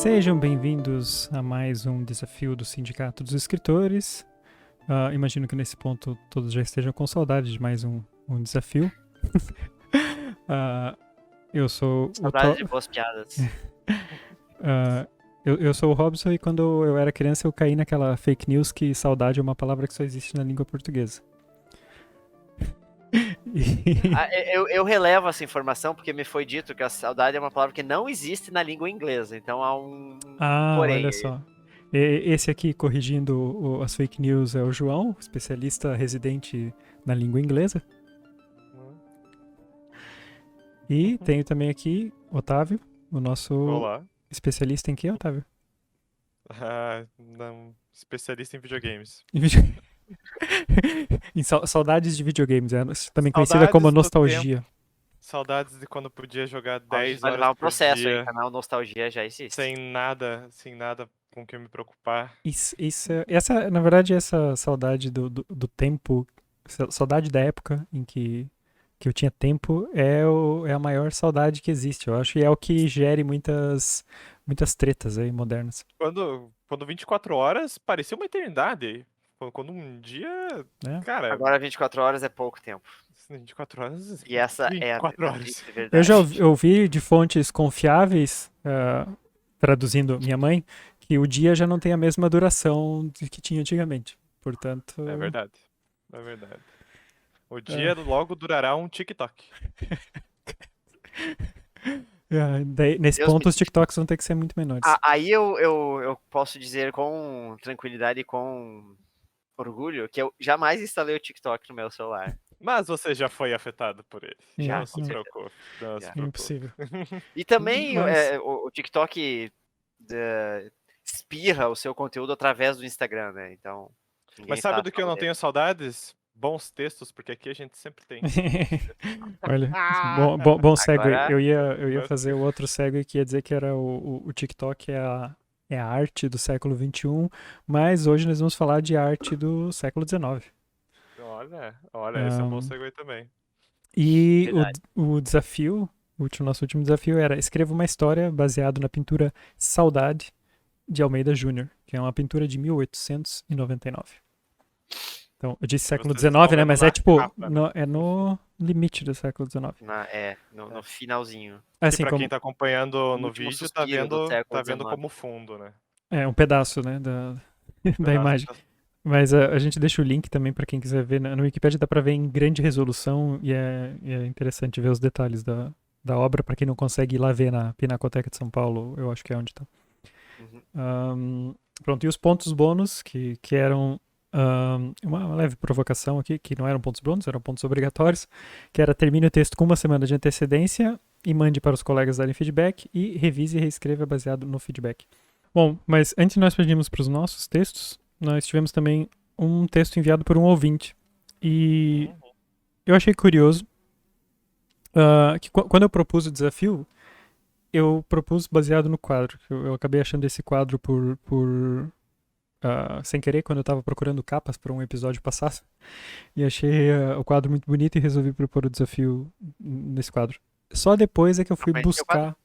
Sejam bem-vindos a mais um desafio do Sindicato dos Escritores. Imagino que nesse ponto todos já estejam com saudade de mais um desafio. Eu sou Saudade de boas piadas. eu sou o Robson e quando eu era criança eu caí naquela fake news que saudade é uma palavra que só existe na língua portuguesa. Eu relevo essa informação porque me foi dito que a saudade é uma palavra que não existe na língua inglesa. Então há um porém. Olha só. Esse aqui corrigindo as fake news é o João, especialista residente na língua inglesa. E tenho também aqui Otávio, o nosso Olá. especialista em que, Otávio? Não, especialista em videogames. Em saudades de videogames, também conhecida como nostalgia. Saudades de quando podia jogar 10 horas Vai levar um por processo dia, aí, o canal Nostalgia já existe. sem nada com que eu me preocupar. Essa, na verdade, essa saudade do tempo, saudade da época em que eu tinha tempo é a maior saudade que existe, eu acho, e é o que gere muitas tretas aí modernas. Quando 24 horas parecia uma eternidade. Quando um dia, cara... Agora 24 horas é pouco tempo. 24 horas... E essa 24 é a horas. verdade. Eu já ouvi de fontes confiáveis, traduzindo minha mãe, que o dia já não tem a mesma duração que tinha antigamente. Portanto... É verdade. O dia logo durará um TikTok. Nesse ponto, os TikToks vão ter que ser muito menores. Aí eu posso dizer com tranquilidade e com orgulho que eu jamais instalei o TikTok no meu celular. Mas você já foi afetado por ele. Já, Não se preocupe. Impossível. E também o TikTok espirra o seu conteúdo através do Instagram, né? Então. Mas sabe do que eu não tenho saudades? Bons textos, porque aqui a gente sempre tem. Olha, bom segue. Eu ia fazer o outro segue que ia dizer que era o TikTok é a arte do século XXI, mas hoje nós vamos falar de arte do século XIX. Olha, esse é um bom segue também. E o desafio, nosso último desafio era escreva uma história baseada na pintura Saudade de Almeida Júnior, que é uma pintura de 1899. Então, eu disse século XIX, né? Mas é tipo, é no limite do século XIX. No finalzinho. Assim, e pra quem tá acompanhando no vídeo, tá vendo como fundo, né? É, um pedaço, né, da imagem. Mas a gente deixa o link também pra quem quiser ver. No Wikipedia dá pra ver em grande resolução e é interessante ver os detalhes da obra pra quem não consegue ir lá ver na Pinacoteca de São Paulo, eu acho que é onde tá. Pronto, e os pontos bônus, que eram uma leve provocação aqui, que não eram pontos bônus, eram pontos obrigatórios, que era termine o texto com uma semana de antecedência e mande para os colegas darem feedback e revise e reescreva baseado no feedback. Bom, mas antes de nós pedirmos para os nossos textos, nós tivemos também um texto enviado por um ouvinte. E eu achei curioso que quando eu propus o desafio, eu propus baseado no quadro. Eu acabei achando esse quadro sem querer, quando eu estava procurando capas para um episódio passado. E achei o quadro muito bonito e resolvi propor o desafio nesse quadro. Só depois é que eu fui buscar...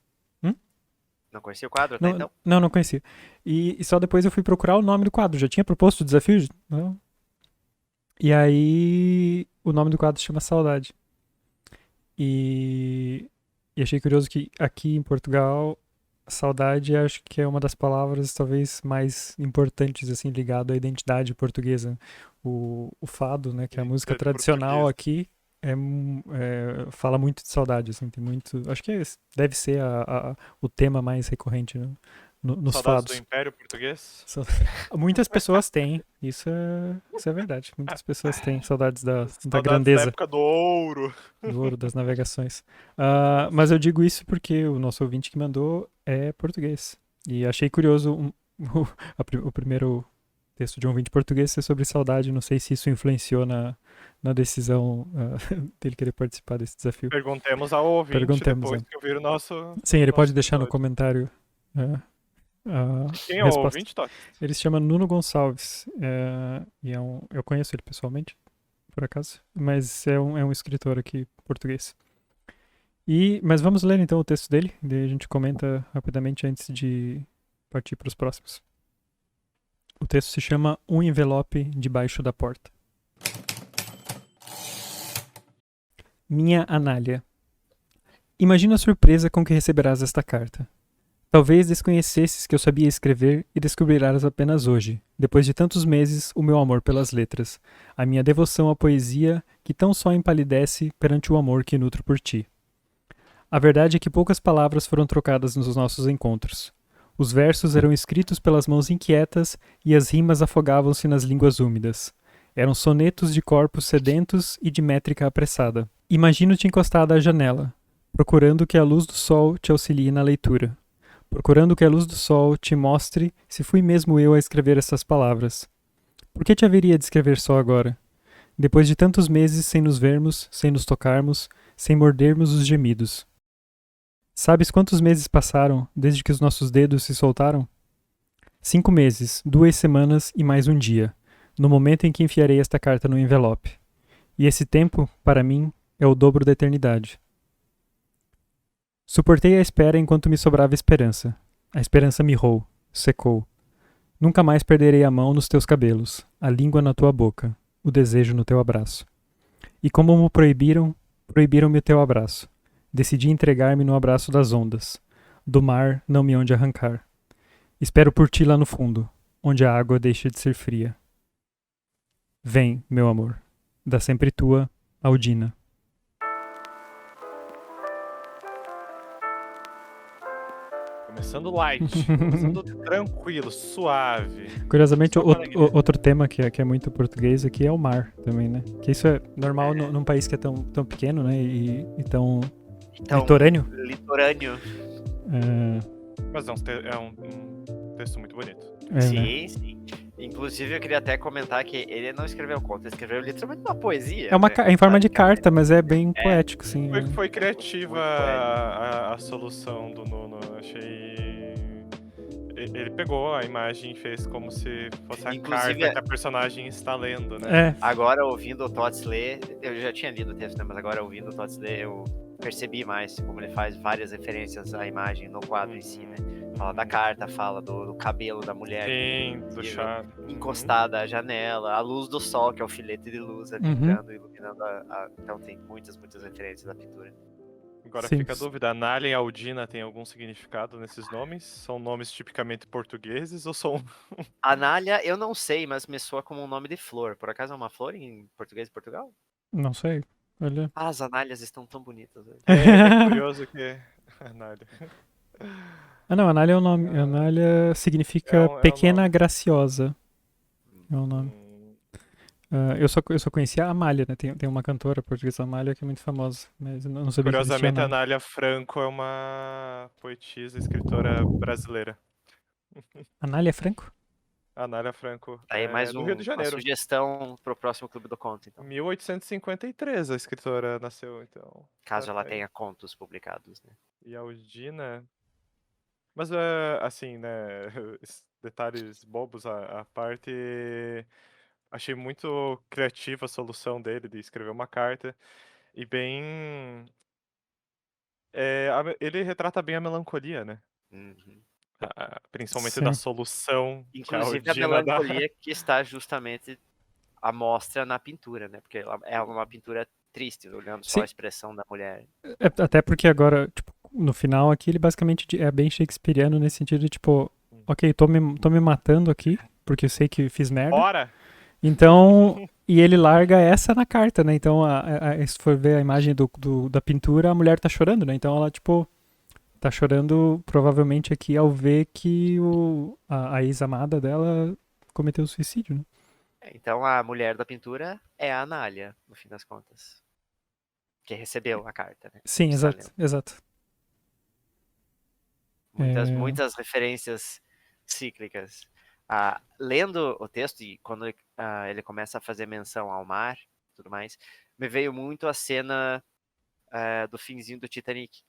Não conhecia o quadro até então? Não conhecia. E só depois eu fui procurar o nome do quadro. Já tinha proposto o desafio? Não. E aí o nome do quadro se chama Saudade. E achei curioso que aqui em Portugal, saudade acho que é uma das palavras talvez mais importantes, assim, ligado à identidade portuguesa. O fado, né, que é a música tradicional aqui, fala muito de saudade, assim, tem muito... Acho que deve ser o tema mais recorrente, né, nos fados. Do Império Português? Muitas pessoas têm, isso é verdade. Muitas pessoas têm saudades da Da grandeza. época do ouro. Do ouro das navegações. Mas eu digo isso porque o nosso ouvinte que mandou é português. E achei curioso o primeiro texto de um ouvinte português ser sobre saudade. Não sei se isso influenciou na decisão dele querer participar desse desafio. Perguntemos ao ouvinte depois que ouvir o nosso... Sim, ele pode deixar no comentário... Quem é o ouvinte, Toque? Ele se chama Nuno Gonçalves. E eu conheço ele pessoalmente, por acaso. Mas é um escritor aqui português. Mas vamos ler então o texto dele. Daí a gente comenta rapidamente antes de partir para os próximos. O texto se chama Um Envelope Debaixo da Porta. Minha Anália. Imagina a surpresa com que receberás esta carta. Talvez desconhecesses que eu sabia escrever e descobrirás apenas hoje, depois de tantos meses, o meu amor pelas letras, a minha devoção à poesia que tão só empalidece perante o amor que nutro por ti. A verdade é que poucas palavras foram trocadas nos nossos encontros. Os versos eram escritos pelas mãos inquietas e as rimas afogavam-se nas línguas úmidas. Eram sonetos de corpos sedentos e de métrica apressada. Imagino-te encostada à janela, procurando que a luz do sol te auxilie na leitura. Procurando que a luz do sol te mostre se fui mesmo eu a escrever essas palavras. Por que te haveria de escrever só agora? Depois de tantos meses sem nos vermos, sem nos tocarmos, sem mordermos os gemidos. Sabes quantos meses passaram desde que os nossos dedos se soltaram? 5 meses, 2 semanas e mais um dia, no momento em que enfiarei esta carta no envelope. E esse tempo, para mim, é o dobro da eternidade. Suportei a espera enquanto me sobrava esperança. A esperança mirrou, secou. Nunca mais perderei a mão nos teus cabelos, a língua na tua boca, o desejo no teu abraço. E como me proibiram, proibiram-me o teu abraço. Decidi entregar-me no abraço das ondas. Do mar não me onde arrancar. Espero por ti lá no fundo, onde a água deixa de ser fria. Vem, meu amor. Da sempre tua, Aldina. Começando light, começando tranquilo, suave. Curiosamente, Só para igreja. outro tema que é muito português aqui é o mar também, né? Que isso é normal num país que é tão pequeno, né? E tão litorâneo. Litorâneo. Mas é um texto muito bonito. Sim, sim. Inclusive, eu queria até comentar que ele não escreveu conto, ele escreveu literalmente uma poesia. É em forma de carta, mas é bem poético, sim. Foi criativa a solução do Nuno. Achei. Ele pegou a imagem e fez como se fosse a carta que a personagem está lendo, né? Agora, ouvindo o Tots ler, eu já tinha lido o texto, né? Mas agora, ouvindo o Tots ler, eu percebi mais como ele faz várias referências à imagem no quadro em si, né? Fala da carta, fala do cabelo da mulher. Sim, do chá. Encostada à janela, a luz do sol, que é o filete de luz ali entrando, iluminando Então tem muitas referências da pintura. Agora fica a dúvida, Anália e Aldina tem algum significado nesses nomes? São nomes tipicamente portugueses ou são... Anália, eu não sei, mas me soa como um nome de flor. Por acaso é uma flor em português de Portugal? Não sei, olha. As análias estão tão bonitas hoje. É curioso que Anália... Não, Anália é o nome. Anália significa pequena graciosa. É o nome. Eu só conhecia a Amália, né? Tem uma cantora portuguesa, Amália, que é muito famosa, mas eu não sabia. Curiosamente, a Anália Franco é uma poetisa, escritora brasileira. Anália Franco? Anália Franco. Aí mais no Rio de Janeiro. Uma sugestão pro próximo Clube do Conto, então. 1853 a escritora nasceu, então. Caso ela tenha contos publicados, né? E a Aldina... Mas, assim, né, detalhes bobos à parte, achei muito criativa a solução dele de escrever uma carta e bem... ele retrata bem a melancolia, né? Principalmente da solução. Inclusive a melancolia que está justamente à mostra na pintura, né? Porque ela é uma pintura triste, olhando só a expressão da mulher. Até porque agora, tipo, no final aqui, ele basicamente é bem shakespeariano nesse sentido de, tipo, ok, tô me matando aqui, porque eu sei que fiz merda. Bora! Então, e ele larga essa na carta, né? Então, se for ver a imagem da pintura, a mulher tá chorando, né? Então ela, tipo, tá chorando provavelmente aqui ao ver que a ex-amada dela cometeu suicídio, né? Então a mulher da pintura é a Anália, no fim das contas. Que recebeu a carta, né? Sim, exato. Muitas referências cíclicas. Lendo o texto, e quando ele começa a fazer menção ao mar e tudo mais, me veio muito a cena do finzinho do Titanic.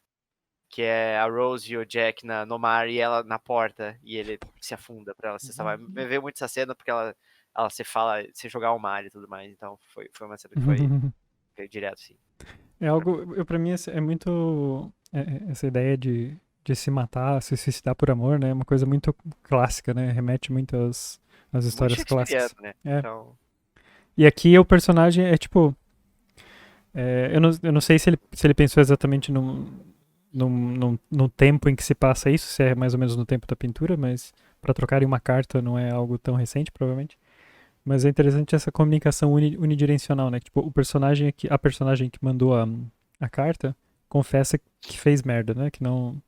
Que é a Rose e o Jack no mar e ela na porta, e ele se afunda pra ela se salvar. Me veio muito essa cena porque ela se jogar ao mar e tudo mais, então foi uma cena que foi direto, sim. É algo, pra mim é muito essa ideia de de se matar, se suicidar por amor, né? É uma coisa muito clássica, né? Remete muito às Muito histórias shakespeariano, clássicas. né? É. Então, E aqui o personagem é tipo. Eu não sei se ele pensou exatamente no tempo em que se passa isso, se é mais ou menos no tempo da pintura, mas para trocarem uma carta não é algo tão recente, provavelmente. Mas é interessante essa comunicação unidirecional, né? Tipo, a personagem que mandou a carta confessa que fez merda, né? Que não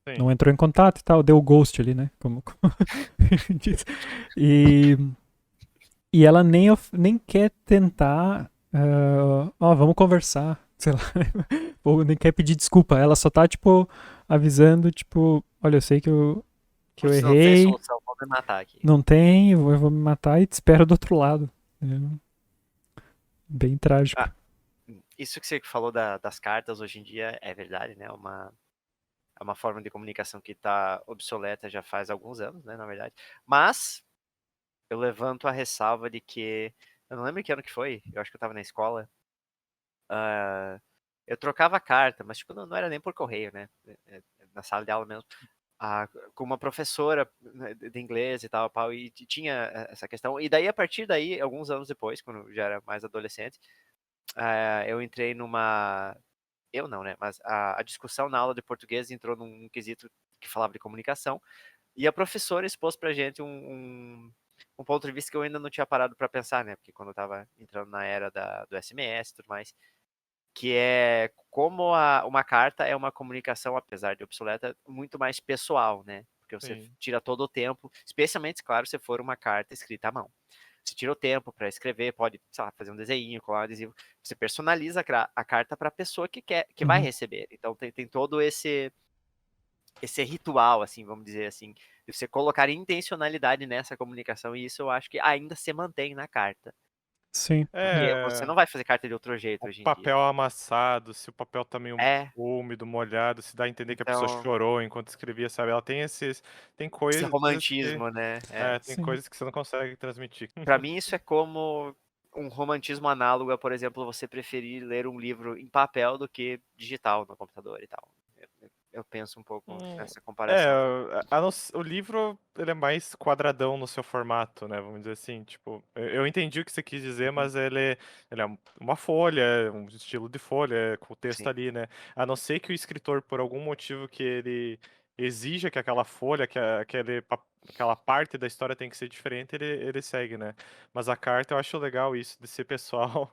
Sim. entrou em contato e tal, deu o ghost ali, né? Como diz. E, e ela nem quer tentar. Vamos conversar. Sei lá. Ou nem quer pedir desculpa. Ela só tá, tipo, avisando, tipo, olha, eu sei que eu putz, não tem errei, solução, vou me matar aqui. não tem, eu vou me matar e te espero do outro lado. É bem trágico. Ah, isso que você falou das cartas hoje em dia é verdade, né? É uma forma de comunicação que está obsoleta já faz alguns anos, né? Na verdade. Mas eu levanto a ressalva de que. Eu não lembro que ano que foi, eu acho que eu estava na escola. Eu trocava carta, mas tipo, não era nem por correio, né? Na sala de aula mesmo. Com uma professora, né, de inglês e tal, pau, e tinha essa questão. E daí, a partir daí, alguns anos depois, quando eu já era mais adolescente, eu entrei numa. Eu não, né? Mas a discussão na aula de português entrou num quesito que falava de comunicação. E a professora expôs pra gente um ponto de vista que eu ainda não tinha parado para pensar, né? Porque quando eu tava entrando na era do SMS e tudo mais, que é como uma carta é uma comunicação, apesar de obsoleta, muito mais pessoal, né? Porque você Sim. tira todo o tempo, especialmente, claro, se for uma carta escrita à mão. Você tira o tempo para escrever, pode, sei lá, fazer um desenho, colar um adesivo. Você personaliza a carta para a pessoa que vai Uhum. receber. Então tem todo esse ritual, assim, vamos dizer assim, de você colocar intencionalidade nessa comunicação, e isso eu acho que ainda se mantém na carta. Sim. Porque você É, não vai fazer carta de outro jeito o hoje em dia. papel amassado, se o papel tá meio É, úmido, molhado, se dá a entender que a pessoa então, chorou enquanto escrevia, sabe? Ela tem tem esse coisas que, romantismo, né? tem Sim. coisas que você não consegue transmitir. Para mim isso é como um romantismo análogo a, por exemplo, você preferir ler um livro em papel do que digital no computador e tal. Eu penso um pouco nessa É, comparação. o livro, ele é mais quadradão no seu formato, né? Vamos dizer assim, tipo, eu entendi o que você quis dizer, Uhum, mas ele é uma folha, um estilo de folha, com o texto sim. ali, né? A não ser que o escritor, por algum motivo que ele exija que aquela folha, aquela parte da história tem que ser diferente, ele segue, né? Mas a carta, eu acho legal isso, de ser pessoal.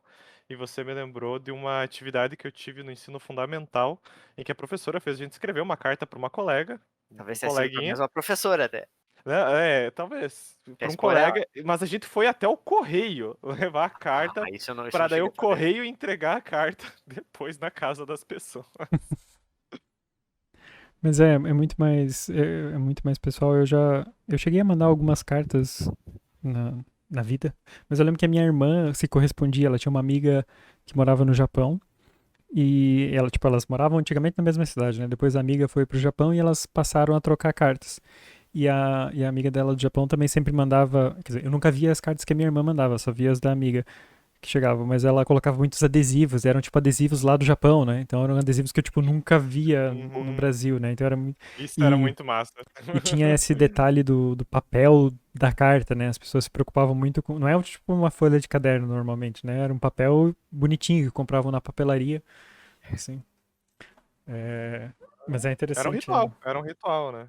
E você me lembrou de uma atividade que eu tive no ensino fundamental, em que a professora fez a gente escrever uma carta para uma colega, um Talvez tenha sido para a coleguinha, mesma professora até. né? Talvez, para um Quer ela? colega, mas a gente foi até o correio levar a Ah, carta mas isso eu para não daí cheguei o a fazer. correio entregar a carta depois na casa das pessoas. Mas é muito mais pessoal. Eu cheguei a mandar algumas cartas na vida, mas eu lembro que a minha irmã se correspondia. Ela tinha uma amiga que morava no Japão e elas moravam antigamente na mesma cidade, né? Depois a amiga foi pro Japão e elas passaram a trocar cartas. E a amiga dela do Japão também sempre mandava. Quer dizer, eu nunca via as cartas que a minha irmã mandava, só via as da amiga que chegavam, mas ela colocava muitos adesivos, eram tipo adesivos lá do Japão, né? Então eram adesivos que eu tipo nunca via no Uhum. Brasil, né? Então era muito. Isso era E, muito massa. e tinha esse detalhe do papel da carta, né? As pessoas se preocupavam muito com. Não é tipo uma folha de caderno normalmente, né? Era um papel bonitinho que compravam na papelaria, assim. É, mas é interessante. Era um ritual, né?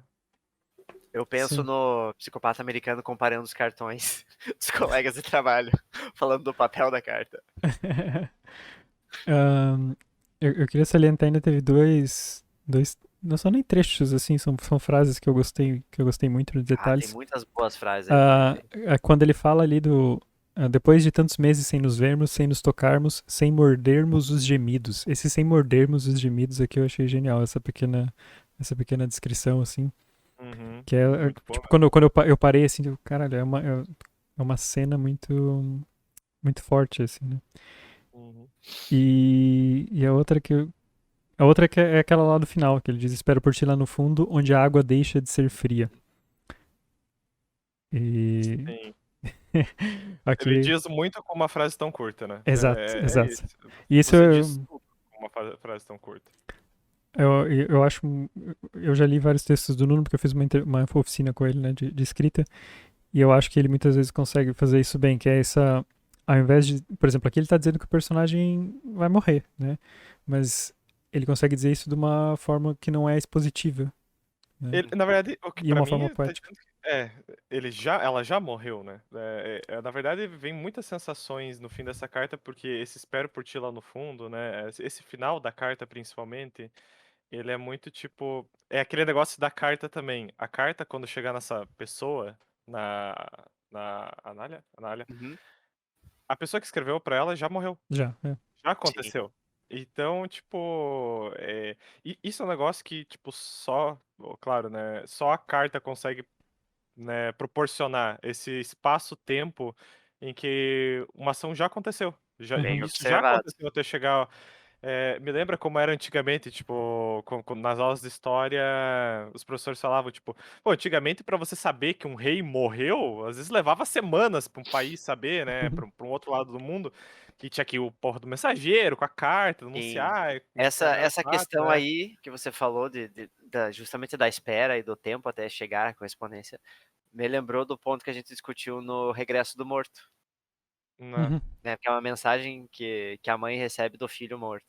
Eu penso Sim. no psicopata americano comparando os cartões dos colegas de trabalho, falando do papel da carta. Ahn, eu queria salientar ainda teve dois, não são nem trechos assim, são frases que eu gostei muito nos Tem detalhes. muitas boas frases aí, pode Ah, ver. quando ele fala ali depois de tantos meses sem nos vermos, sem nos tocarmos, sem mordermos os gemidos. Esse sem mordermos os gemidos aqui eu achei genial, essa pequena descrição assim, Uhum. que é Muito bom, tipo né? quando eu parei assim, caralho, é uma cena muito muito forte assim, né? Uhum. E a outra que é aquela lá do final, que ele diz: Espero por ti lá no fundo, onde a água deixa de ser fria. E. Sim. Ele Aqui. diz muito com uma frase tão curta, né? Exato, É exato. isso. E isso Você diz tudo com uma frase tão curta. Eu acho. Eu já li vários textos do Nuno, porque eu fiz uma oficina com ele, né, de escrita. E eu acho que ele muitas vezes consegue fazer isso bem, que é essa. Ao invés de. Por exemplo, aqui ele tá dizendo que o personagem vai morrer, né? Mas ele consegue dizer isso de uma forma que não é expositiva, né? Na verdade, o que E pra uma mim forma tá poética. dizendo ela já morreu, né? Na verdade, vem muitas sensações no fim dessa carta, porque esse espero por ti lá no fundo, né? Esse final da carta, principalmente, ele é muito tipo. É aquele negócio da carta também. A carta, quando chegar nessa pessoa, na. Na Anália? Anália. Uhum. A pessoa que escreveu pra ela já morreu. Já, é. Já Sim. aconteceu. Então, tipo, isso é um negócio que, tipo, claro, né, só a carta consegue, né, proporcionar esse espaço-tempo em que uma ação já aconteceu. Bem Isso já observado. aconteceu até chegar. Me lembra como era antigamente, tipo, nas aulas de história, os professores falavam, tipo, pô, antigamente para você saber que um rei morreu, às vezes levava semanas para um país saber, né, para um outro lado do mundo, que tinha aqui o porra do mensageiro com a carta, Sim. anunciar, carregar as Essa datas, questão né. aí que você falou justamente da espera e do tempo até chegar à correspondência, me lembrou do ponto que a gente discutiu no Regresso do Morto, Né. Uhum. né? Que é uma mensagem que a mãe recebe do filho morto.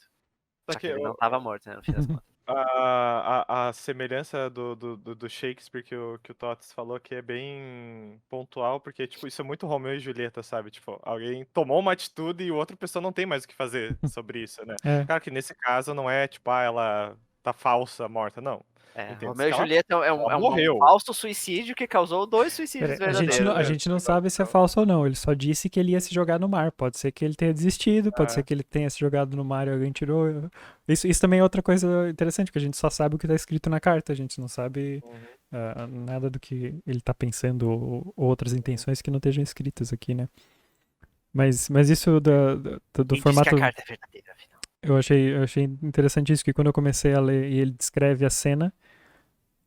Só Só que que ele não estava morto, né, no fim das contas. a semelhança do Shakespeare que o Tots falou que é bem pontual, porque, tipo, isso é muito Romeu e Julieta, sabe? Tipo, alguém tomou uma atitude e outra pessoa não tem mais o que fazer sobre isso, né? É. Claro que nesse caso não é, tipo, ela tá falsa, morta, não. Entende-se Romeu e que Julieta ela é um morreu. falso suicídio que causou 2 suicídios Pera, a verdadeiros. gente não sabe se é falso ou não. Ele só disse que ele ia se jogar no mar. Pode ser que ele tenha desistido, pode ser É. que ele tenha se jogado no mar e alguém tirou. Isso também é outra coisa interessante, porque a gente só sabe o que está escrito na carta. A gente não sabe Uhum, nada do que ele está pensando ou outras uhum. intenções que não estejam escritas aqui, né? Mas isso do Quem disse que a formato, carta é verdadeira, afinal? eu achei interessante isso, que quando eu comecei a ler e ele descreve a cena.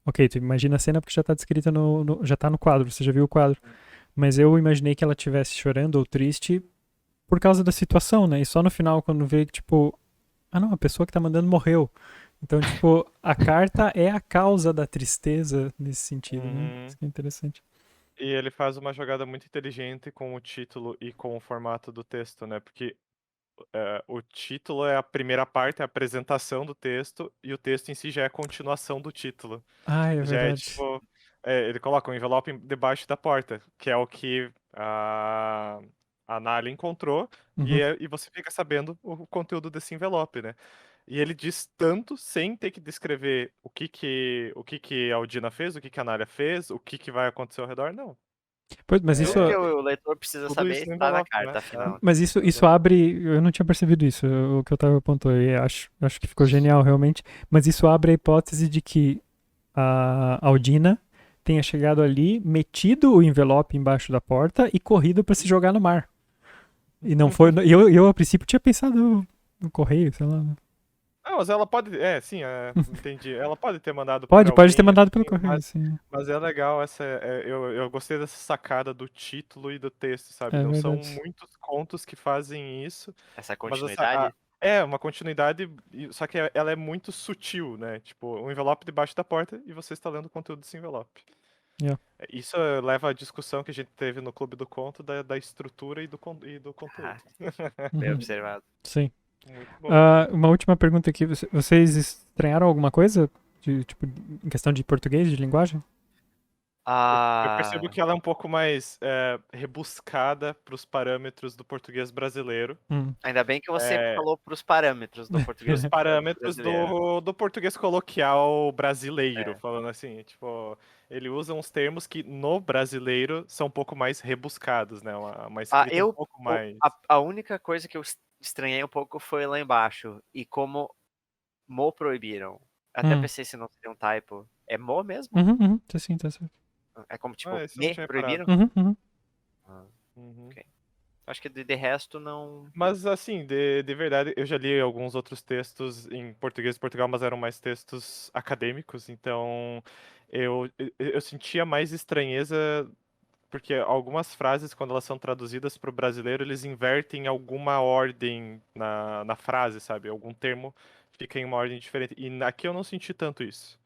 Ok, tu imagina a cena porque já está descrita já tá no quadro, você já viu o quadro. Mas eu imaginei que ela estivesse chorando ou triste por causa da situação, né? E só no final, quando vê que, tipo, ah não, a pessoa que tá mandando morreu. Então, tipo, a carta é a causa da tristeza nesse sentido, né? Isso Uhum. que é interessante. E ele faz uma jogada muito inteligente com o título e com o formato do texto, né? Porque o título é a primeira parte, a apresentação do texto, e o texto em si já é a continuação do título. Ah, é Já é verdade. tipo. Ele coloca um envelope debaixo da porta, que é o que a Nali encontrou, Uhum. e você fica sabendo o conteúdo desse envelope, né? E ele diz tanto sem ter que descrever o que a Aldina fez, o que a Nália fez, o que vai acontecer ao redor, não. Pois, mas isso, Tudo que o leitor precisa Tudo saber isso no está na envelope, né? carta, afinal. isso abre. Eu não tinha percebido isso, o que eu tava apontando. E acho que ficou genial, realmente. Mas isso abre a hipótese de que a Aldina tenha chegado ali, metido o envelope embaixo da porta e corrido para se jogar no mar. E não foi. Eu a princípio tinha pensado no correio, sei lá. Não, mas ela pode. Sim, entendi. Ela pode ter mandado por Pode ter alguém, mandado pelo assim, correio, sim. mas é legal eu gostei dessa sacada do título e do texto, sabe? É Não são verdade. muitos contos que fazem isso, Essa mas continuidade. é uma continuidade, só que ela é muito sutil, né? Tipo, um envelope debaixo da porta e você está lendo o conteúdo desse envelope. Yeah. Isso leva à discussão que a gente teve no Clube do Conto da estrutura e do conteúdo. Ah, bem Uhum. observado. Sim. Muito bom. Uma última pergunta aqui. Vocês estranharam alguma coisa? Tipo, em questão de português, de linguagem? Eu percebo Ah, que ela é um pouco mais rebuscada para os parâmetros do português brasileiro. Hum. ainda bem que você É, falou para os parâmetros do português os parâmetros brasileiro. do português coloquial brasileiro, É. falando assim, tipo, ele usa uns termos que no brasileiro são um pouco mais rebuscados, né? Uma Ah, escrita um pouco mais. a única coisa que eu estranhei um pouco foi lá embaixo. E como mo proibiram. Até Hum. pensei se não seria um typo. É mo mesmo? Uhum. Tá sim, tá certo. É como tipo, Ah, isso eu não me tinha reparado. proibiram? Uhum. Ah, Uhum. ok. Acho que de resto não. Mas assim, de verdade, eu já li alguns outros textos em português de Portugal, mas eram mais textos acadêmicos, então eu sentia mais estranheza porque algumas frases, quando elas são traduzidas para o brasileiro, eles invertem alguma ordem na frase, sabe? Algum termo fica em uma ordem diferente. E aqui eu não senti tanto isso.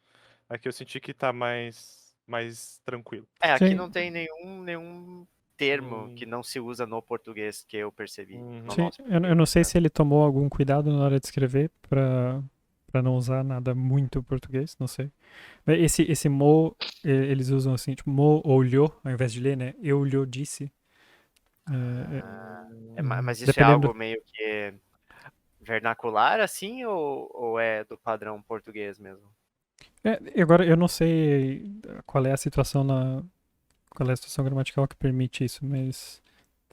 Aqui eu senti que tá mais tranquilo. Aqui Sim. não tem nenhum termo que Hum. não se usa no português que eu percebi. Uhum. No Sim, nosso eu não português, sei né? se ele tomou algum cuidado na hora de escrever pra não usar nada muito português, não sei. Mas esse mo, eles usam assim, tipo, mo olhou, ao invés de ler, né? Eu lhe disse. Mas isso é Dependendo. algo meio que vernacular, assim, ou é do padrão português mesmo? Agora, eu não sei qual é a situação qual é a situação gramatical que permite isso, mas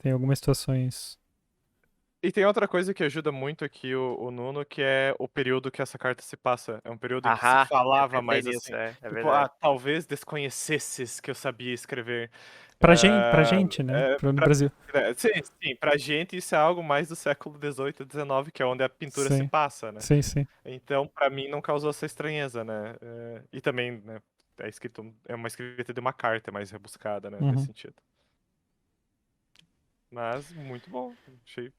tem algumas situações. E tem outra coisa que ajuda muito aqui o Nuno, que é o período que essa carta se passa. É um período em que se Eu falava pensei mais nisso, assim. é Tipo, verdade. talvez desconhecesses que eu sabia escrever. Pra gente, né? No Pra, Brasil. sim, pra gente isso é algo mais do século XVIII e XIX, que é onde a pintura se Sim, passa, né? sim. Então, pra mim, não causou essa estranheza, né? E também, né, é uma escrita de uma carta mais rebuscada, né, nesse Uhum. sentido. Mas, muito bom. Achei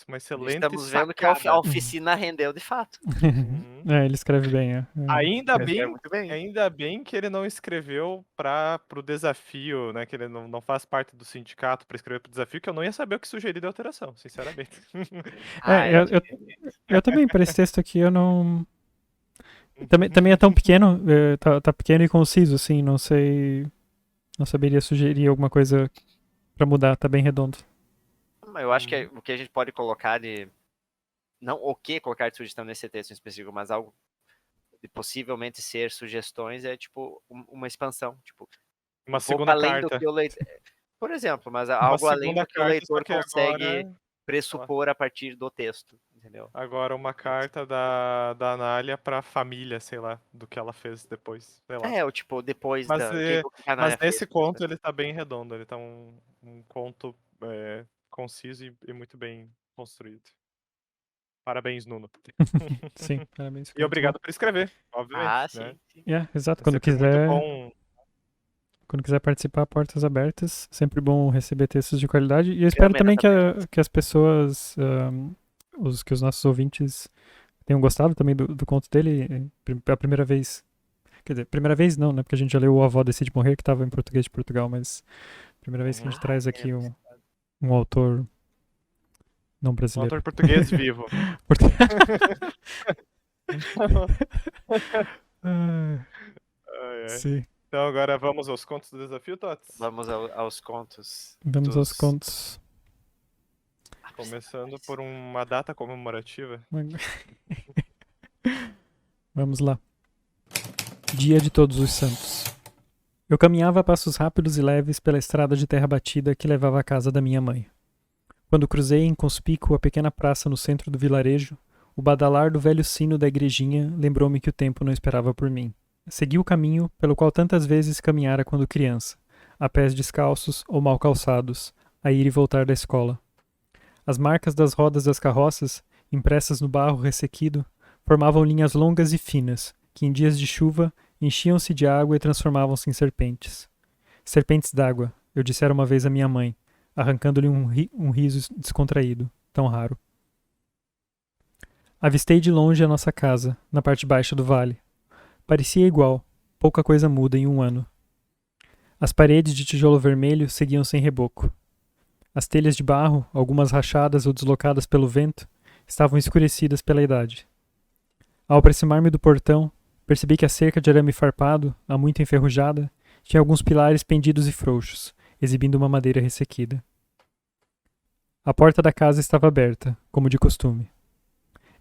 uma excelente Estamos vendo que a sacada. oficina rendeu de fato. Uhum. Ele escreve bem, Ainda Ele escreve bem, muito bem. ainda bem que ele não escreveu pro desafio, né? Que ele não faz parte do sindicato para escrever pro desafio, que eu não ia saber o que sugerir de alteração, sinceramente. É eu também, pra esse texto aqui, eu não. Também é tão pequeno, tá pequeno e conciso, assim, não sei. Não saberia sugerir alguma coisa pra mudar, tá bem redondo. Eu acho que o que a gente pode colocar de. Não o que colocar de sugestão nesse texto em específico, mas algo de possivelmente ser sugestões é tipo uma expansão. Tipo, Uma um pouco segunda além do carta. que o leitor. Por exemplo, mas Uma algo além segunda do que o carta, só leitor que consegue agora. pressupor a partir do texto, entendeu? Agora uma carta da Anália pra família, sei lá, do que ela fez depois, sei lá. Ou tipo, depois Mas, da. O que a mas Canária nesse fez. conto ele tá bem redondo, ele tá um conto conciso e muito bem construído. Parabéns, Nuno. Sim, parabéns, E ficou muito bom. obrigado por escrever, obviamente, né? Sim. Exato, É sempre muito bom. quando quiser participar, portas abertas. Sempre bom receber textos de qualidade. E eu espero Câmera também também. que as pessoas, que os nossos ouvintes tenham gostado também do conto dele. A primeira vez. Quer dizer, primeira vez não, né? Porque a gente já leu O Avó Decide Morrer, que estava em português de Portugal, mas primeira vez que a gente traz aqui um autor não Um brasileiro. autor português vivo. Ai, ai. Sim. Então agora vamos aos contos do desafio, Tots? Vamos aos contos. Vamos aos contos. Começando por uma data comemorativa. Vamos lá. Dia de Todos os Santos. Eu caminhava a passos rápidos e leves pela estrada de terra batida que levava à casa da minha mãe. Quando cruzei inconspícuo a pequena praça no centro do vilarejo, o badalar do velho sino da igrejinha lembrou-me que o tempo não esperava por mim. Segui o caminho pelo qual tantas vezes caminhara quando criança, a pés descalços ou mal calçados, a ir e voltar da escola. As marcas das rodas das carroças, impressas no barro ressequido, formavam linhas longas e finas, que em dias de chuva enchiam-se de água e transformavam-se em serpentes. Serpentes d'água, eu dissera uma vez à minha mãe, arrancando-lhe um riso descontraído, tão raro. Avistei de longe a nossa casa, na parte baixa do vale. Parecia igual, pouca coisa muda em um ano. As paredes de tijolo vermelho seguiam sem reboco. As telhas de barro, algumas rachadas ou deslocadas pelo vento, estavam escurecidas pela idade. Ao aproximar-me do portão, percebi que a cerca de arame farpado, há muito enferrujada, tinha alguns pilares pendidos e frouxos, exibindo uma madeira ressequida. A porta da casa estava aberta, como de costume.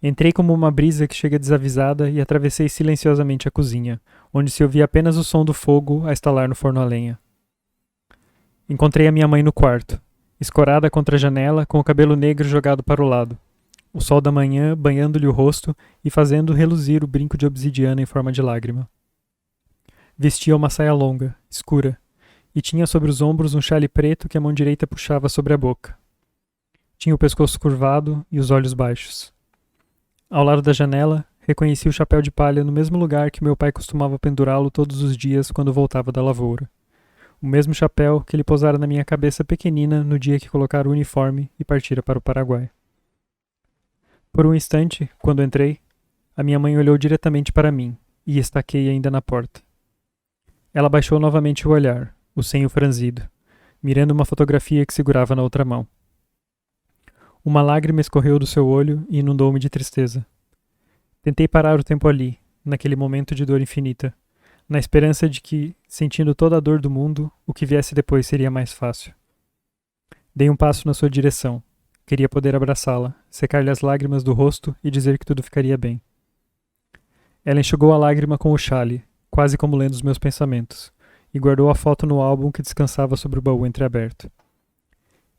Entrei como uma brisa que chega desavisada e atravessei silenciosamente a cozinha, onde se ouvia apenas o som do fogo a estalar no forno a lenha. Encontrei a minha mãe no quarto, escorada contra a janela, com o cabelo negro jogado para o lado. O sol da manhã banhando-lhe o rosto e fazendo reluzir o brinco de obsidiana em forma de lágrima. Vestia uma saia longa, escura, e tinha sobre os ombros um chale preto que a mão direita puxava sobre a boca. Tinha o pescoço curvado e os olhos baixos. Ao lado da janela, reconheci o chapéu de palha no mesmo lugar que meu pai costumava pendurá-lo todos os dias quando voltava da lavoura. O mesmo chapéu que ele pousara na minha cabeça pequenina no dia que colocara o uniforme e partira para o Paraguai. Por um instante, quando entrei, A minha mãe olhou diretamente para mim, e estaquei ainda na porta. Ela baixou novamente o olhar, o senho franzido, mirando uma fotografia que segurava na outra mão. Uma lágrima escorreu do seu olho e inundou-me de tristeza. Tentei parar o tempo ali, naquele momento de dor infinita, na esperança de que, sentindo toda a dor do mundo, o que viesse depois seria mais fácil. Dei um passo na sua direção. Queria poder abraçá-la, secar-lhe as lágrimas do rosto e dizer que tudo ficaria bem. Ela enxugou a lágrima com o chale, quase como lendo os meus pensamentos, e guardou a foto no álbum que descansava sobre o baú entreaberto.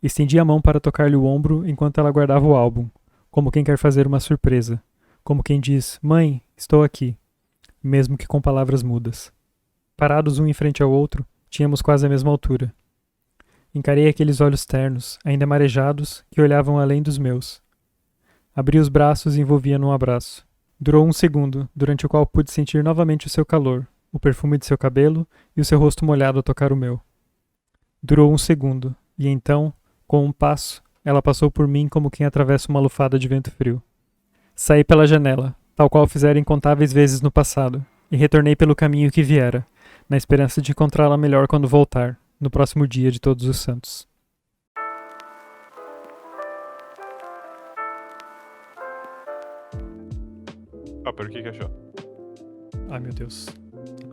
Estendi a mão para tocar-lhe o ombro enquanto ela guardava o álbum, como quem quer fazer uma surpresa, como quem diz: Mãe, estou aqui, mesmo que com palavras mudas. Parados um em frente ao outro, tínhamos quase a mesma altura. Encarei aqueles olhos ternos, ainda marejados, que olhavam além dos meus. Abri os braços e envolvia num abraço. Durou um segundo, durante o qual pude sentir novamente o seu calor, o perfume de seu cabelo e o seu rosto molhado a tocar o meu. Durou um segundo, e então, com um passo, ela passou por mim como quem atravessa uma lufada de vento frio. Saí pela janela, tal qual fizera incontáveis vezes no passado, e retornei pelo caminho que viera, na esperança de encontrá-la melhor quando voltar, no próximo dia de Todos os Santos. Copper, o que achou? Ai, meu Deus.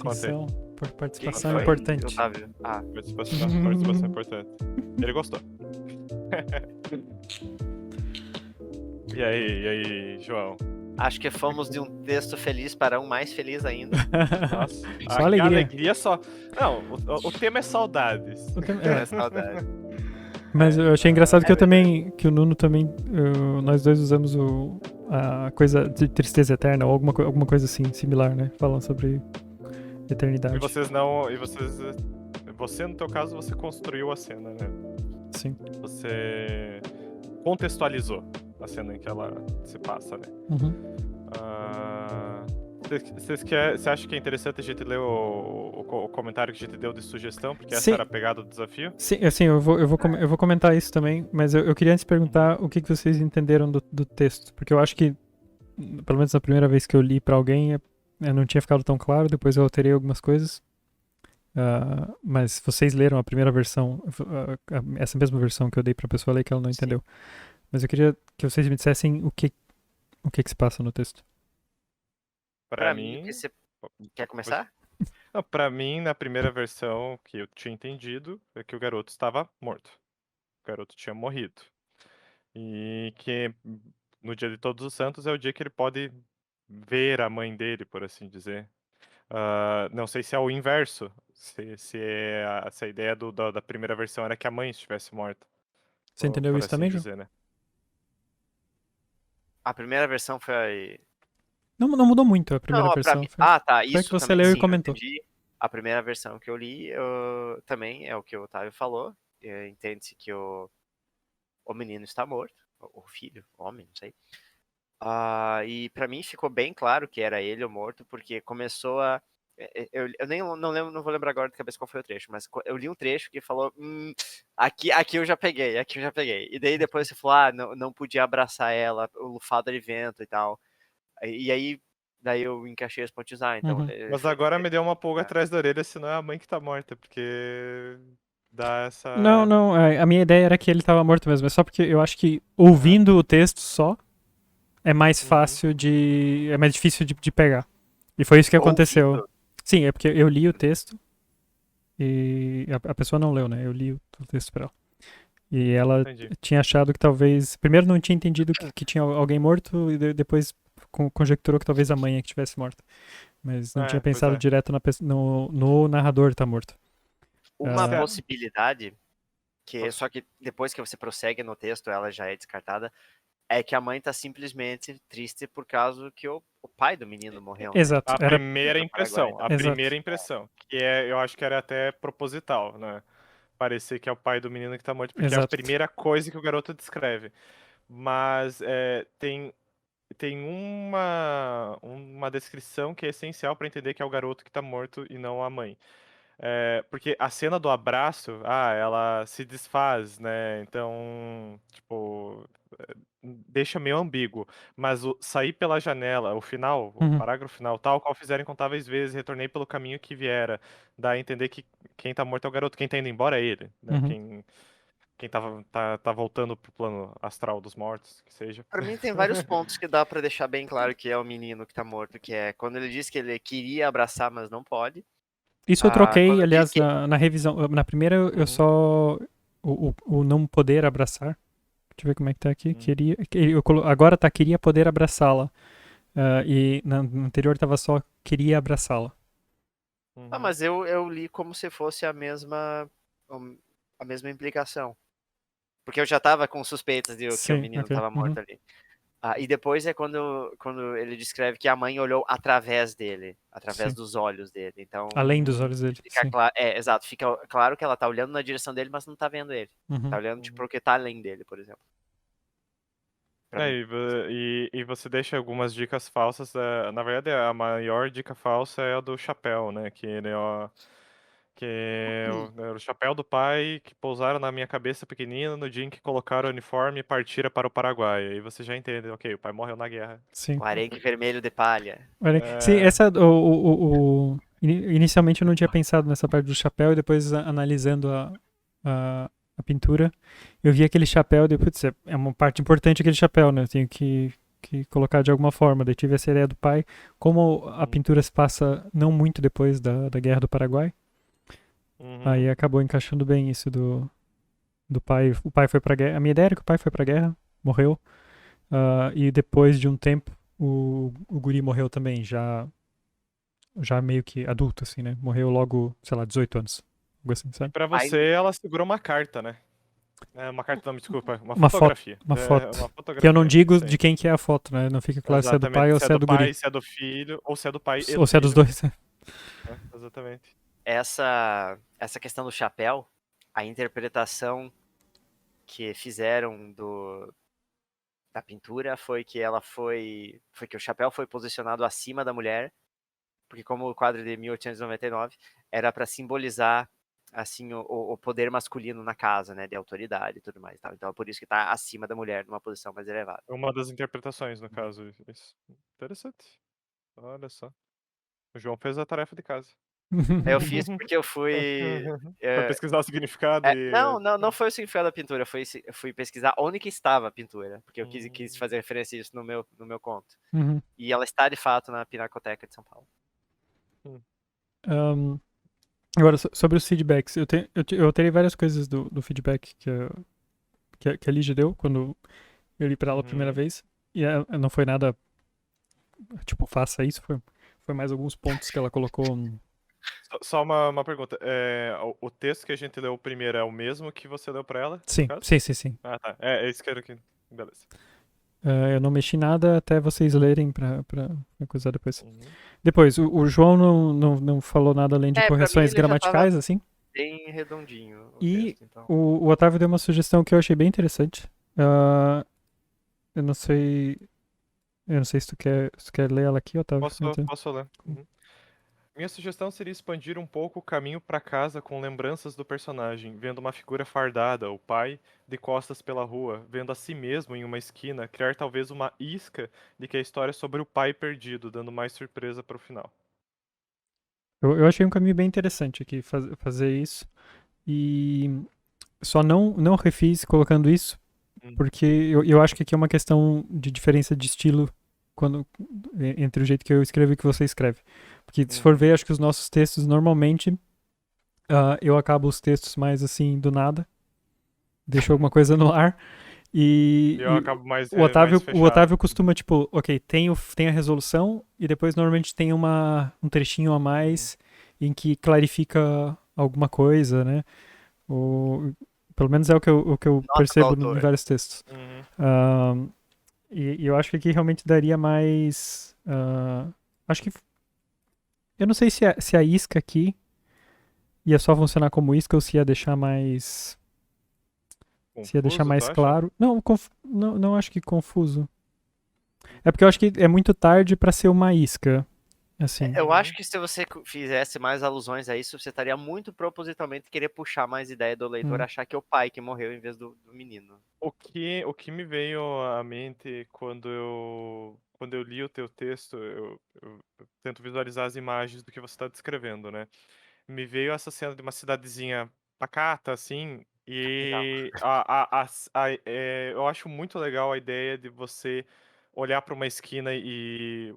Conta aí. Atenção, por Que participação foi, importante. Otávio? Ah, Participação importante. Ele gostou. E aí, João? acho que fomos de um texto feliz para um mais feliz ainda. Nossa, Só alegria. alegria só. Não, o tema é saudades. É saudade. Mas eu achei engraçado que eu também, que o Nuno também, nós dois usamos a coisa de tristeza eterna ou alguma coisa assim, similar, né? Falando sobre eternidade. E vocês não. Você, no teu caso, você construiu a cena, né? Sim. Você contextualizou a cena em que ela se passa, né? Uhum. Você acha que é interessante a gente ler o comentário que a gente deu de sugestão? Porque essa Sim. era a pegada do desafio? Sim, assim, eu vou comentar isso também, mas eu queria antes perguntar o que vocês entenderam do texto, porque eu acho que, pelo menos na primeira vez que eu li pra alguém, não tinha ficado tão claro, depois eu alterei algumas coisas. Mas vocês leram a primeira versão, essa mesma versão que eu dei pra pessoa ler que ela não entendeu. Mas eu queria que vocês me dissessem o que se passa no texto. Pra mim. Você quer começar? Não, pra mim, na primeira versão que eu tinha entendido, é que o garoto estava morto. O garoto tinha morrido. E que no dia de Todos os Santos é o dia que ele pode ver a mãe dele, por assim dizer. Não sei se é o inverso. Se a ideia da primeira versão era que a mãe estivesse morta. Você entendeu por isso assim também, João? dizer, né? A primeira versão foi. Não mudou muito a primeira Não, versão. tá. Foi a Isso que você também, leu e sim, eu comentou. entendi. A primeira versão que eu li também é o que o Otávio falou. Entende-se que o menino está morto. O filho, o homem, não sei. E pra mim ficou bem claro que era ele o morto, porque começou a. Eu nem não lembro, não vou lembrar agora de cabeça qual foi o trecho, mas eu li um trecho que falou: aqui eu já peguei, aqui eu já peguei. E daí depois você falou: não podia abraçar ela, o lufado de vento e tal. E aí, daí eu encaixei as pontes então. Uhum. Mas agora me deu uma pulga atrás da orelha se não é a mãe que tá morta, porque dá essa. Não, a minha ideia era que ele estava morto mesmo, é só porque eu acho que ouvindo o texto só é mais fácil é mais difícil de pegar. E foi isso que aconteceu. Ouvindo? Sim, é porque eu li o texto e a pessoa não leu, né? Eu li o texto pra ela. E ela Entendi. tinha achado que talvez. Primeiro não tinha entendido que tinha alguém morto e depois conjecturou que talvez a mãe é que estivesse morta. Mas não tinha Pois pensado é. direto no narrador tá morto. Uma Ah. possibilidade, só que depois que você prossegue no texto, ela já é descartada, é que a mãe tá simplesmente triste por causa que o pai do menino morreu. Exato. A Era... primeira impressão. A Exato. primeira impressão. Que eu acho que era até proposital, né? Parecer que é o pai do menino que tá morto, porque é a Exato. primeira coisa que o garoto descreve. Mas tem uma descrição que é essencial pra entender que é o garoto que tá morto e não a mãe. Porque a cena do abraço, ela se desfaz, né? Então, tipo, deixa meio ambíguo, mas o sair pela janela, o final, o Uhum. parágrafo final, tal qual fizeram incontáveis vezes, retornei pelo caminho que viera, dá a entender que quem tá morto é o garoto, quem tá indo embora é ele, né? Uhum. Quem tá voltando pro plano astral dos mortos, que seja. Pra mim tem vários pontos que dá pra deixar bem claro que é o menino que tá morto, que é quando ele diz que ele queria abraçar, mas não pode. Isso eu troquei, Quando diz aliás, que na revisão. Na primeira eu Uhum. só. O não poder abraçar. Deixa eu ver como é que tá aqui. Uhum. Agora tá queria poder abraçá-la. E no anterior tava só queria abraçá-la. Uhum. mas eu li como se fosse a mesma implicação. Porque eu já tava com suspeitas de que o Sim, menino ok. tava morto ali. E depois é quando ele descreve que a mãe olhou através dele, através Sim. dos olhos dele. Então, Além dos olhos dele. fica Sim. claro, exato, fica claro que ela tá olhando na direção dele, mas não tá vendo ele. Uhum. Tá olhando tipo porque tá além dele, por exemplo. Pra mim. E você deixa algumas dicas falsas. Na verdade, a maior dica falsa é a do chapéu, né? Que ele, ó. Que era o chapéu do pai que pousaram na minha cabeça pequenina no dia em que colocaram o uniforme e partira para o Paraguai. Aí você já entende, ok, o pai morreu na guerra. Sim. O arenque vermelho de palha. Sim, É, inicialmente eu não tinha pensado nessa parte do chapéu e depois analisando a pintura, eu vi aquele chapéu e putz, é uma parte importante aquele chapéu, né? Eu tenho que colocar de alguma forma. Daí tive essa ideia do pai. Como a pintura se passa não muito depois da Guerra do Paraguai, aí acabou encaixando bem isso do pai. O pai foi pra guerra. A minha ideia era que o pai foi pra guerra, morreu, e depois de um tempo o guri morreu também, já meio que adulto, assim, né? Morreu logo, sei lá, 18 anos. Algo assim, E sabe? pra você, ela segurou uma carta, né? Uma carta, não, me desculpa, uma Uma foto. fotografia. Uma foto. Uma Que eu não fotografia, digo sim. de quem que é a foto, né? Não fica claro se é do pai Exatamente, ou se é do pai, guri. se é do filho, ou se é do pai e Ou do se é dos filho. dois, né? Exatamente. Essa questão do chapéu, a interpretação que fizeram da pintura foi que foi que o chapéu foi posicionado acima da mulher, porque como o quadro de 1899 era para simbolizar assim o poder masculino na casa, né, de autoridade e tudo mais, tal. Então é por isso que tá acima da mulher, numa posição mais elevada. Uma das interpretações, no caso. Isso. Interessante. Olha só. O João fez a tarefa de casa. Eu fiz porque eu fui Foi pesquisar o significado não foi o significado da pintura, eu fui pesquisar onde que estava a pintura, porque eu quis fazer referência a isso no meu conto. Uhum. E ela está, de fato, na Pinacoteca de São Paulo. Agora, sobre os feedbacks, eu alterei várias coisas do feedback que a Lígia deu quando eu li pra ela a primeira vez. E não foi nada, tipo, faça isso, foi mais alguns pontos que ela colocou. Só uma pergunta. O texto que a gente leu primeiro é o mesmo que você leu pra ela? No Sim, caso? sim. Ah, tá. É isso que eu quero que. Beleza. Eu não mexi nada até vocês lerem pra coisar depois. Depois, o João não falou nada além de Pra mim correções ele já gramaticais, tava assim. bem redondinho o E texto, então. o Otávio deu uma sugestão que eu achei bem interessante. Eu não sei se tu quer ler ela aqui, Otávio. Posso ler. Minha sugestão seria expandir um pouco o caminho para casa com lembranças do personagem, vendo uma figura fardada, o pai, de costas pela rua, vendo a si mesmo em uma esquina, criar talvez uma isca de que a história é sobre o pai perdido, dando mais surpresa para o final. Eu achei um caminho bem interessante aqui fazer isso. E só não refiz colocando isso, porque eu acho que aqui é uma questão de diferença de estilo entre o jeito que eu escrevo e que você escreve. Porque se for ver, acho que os nossos textos normalmente eu acabo os textos mais assim do nada, deixo alguma coisa no ar. Eu acabo mais o fechado. Otávio costuma, tipo, ok, tem a resolução e depois normalmente tem um trechinho a mais em que clarifica alguma coisa, né? Pelo menos é o que eu percebo em vários textos. E eu acho que aqui realmente daria mais. Acho que. Eu não sei se a isca aqui ia só funcionar como isca ou se ia deixar mais. Se ia deixar mais claro. Não acho que confuso. É porque eu acho que é muito tarde pra ser uma isca. Assim. Eu acho que se você fizesse mais alusões a isso, você estaria muito propositalmente querer puxar mais ideia do leitor, achar que é o pai que morreu em vez do menino. O que me veio à mente quando eu li o teu texto, eu tento visualizar as imagens do que você está descrevendo, né? Me veio essa cena de uma cidadezinha pacata, assim, Legal. e eu acho muito legal a ideia de você olhar para uma esquina e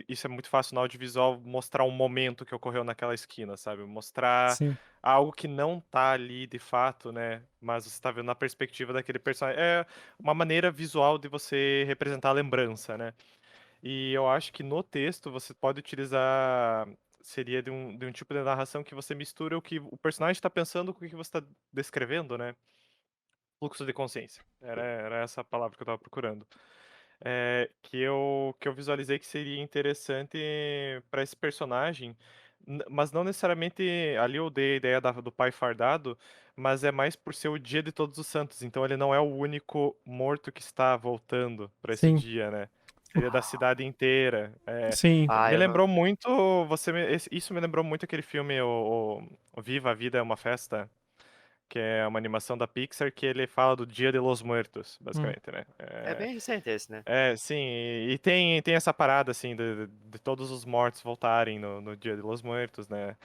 isso é muito fácil no audiovisual, mostrar um momento que ocorreu naquela esquina, sabe? Mostrar Sim, algo que não tá ali de fato, né? Mas você tá vendo na perspectiva daquele personagem. É uma maneira visual de você representar a lembrança, né? E eu acho que no texto você pode utilizar. Seria de um tipo de narração que você mistura o que o personagem está pensando com o que você está descrevendo, né? Fluxo de consciência. Era essa a palavra que eu estava procurando. Que eu visualizei que seria interessante para esse personagem, mas não necessariamente ali eu dei a ideia do pai fardado, mas é mais por ser o dia de Todos os Santos, então ele não é o único morto que está voltando para esse sim, dia, né? o- Seria da cidade inteira. sim, Ah, Me eu não. lembrou muito, isso me lembrou muito aquele filme, o Viva a Vida é uma Festa, que é uma animação da Pixar que ele fala do Dia de los Muertos, hum, basicamente, né? É bem recente esse, né? Sim, e tem essa parada, assim, de todos os mortos voltarem no Dia de los Muertos, né?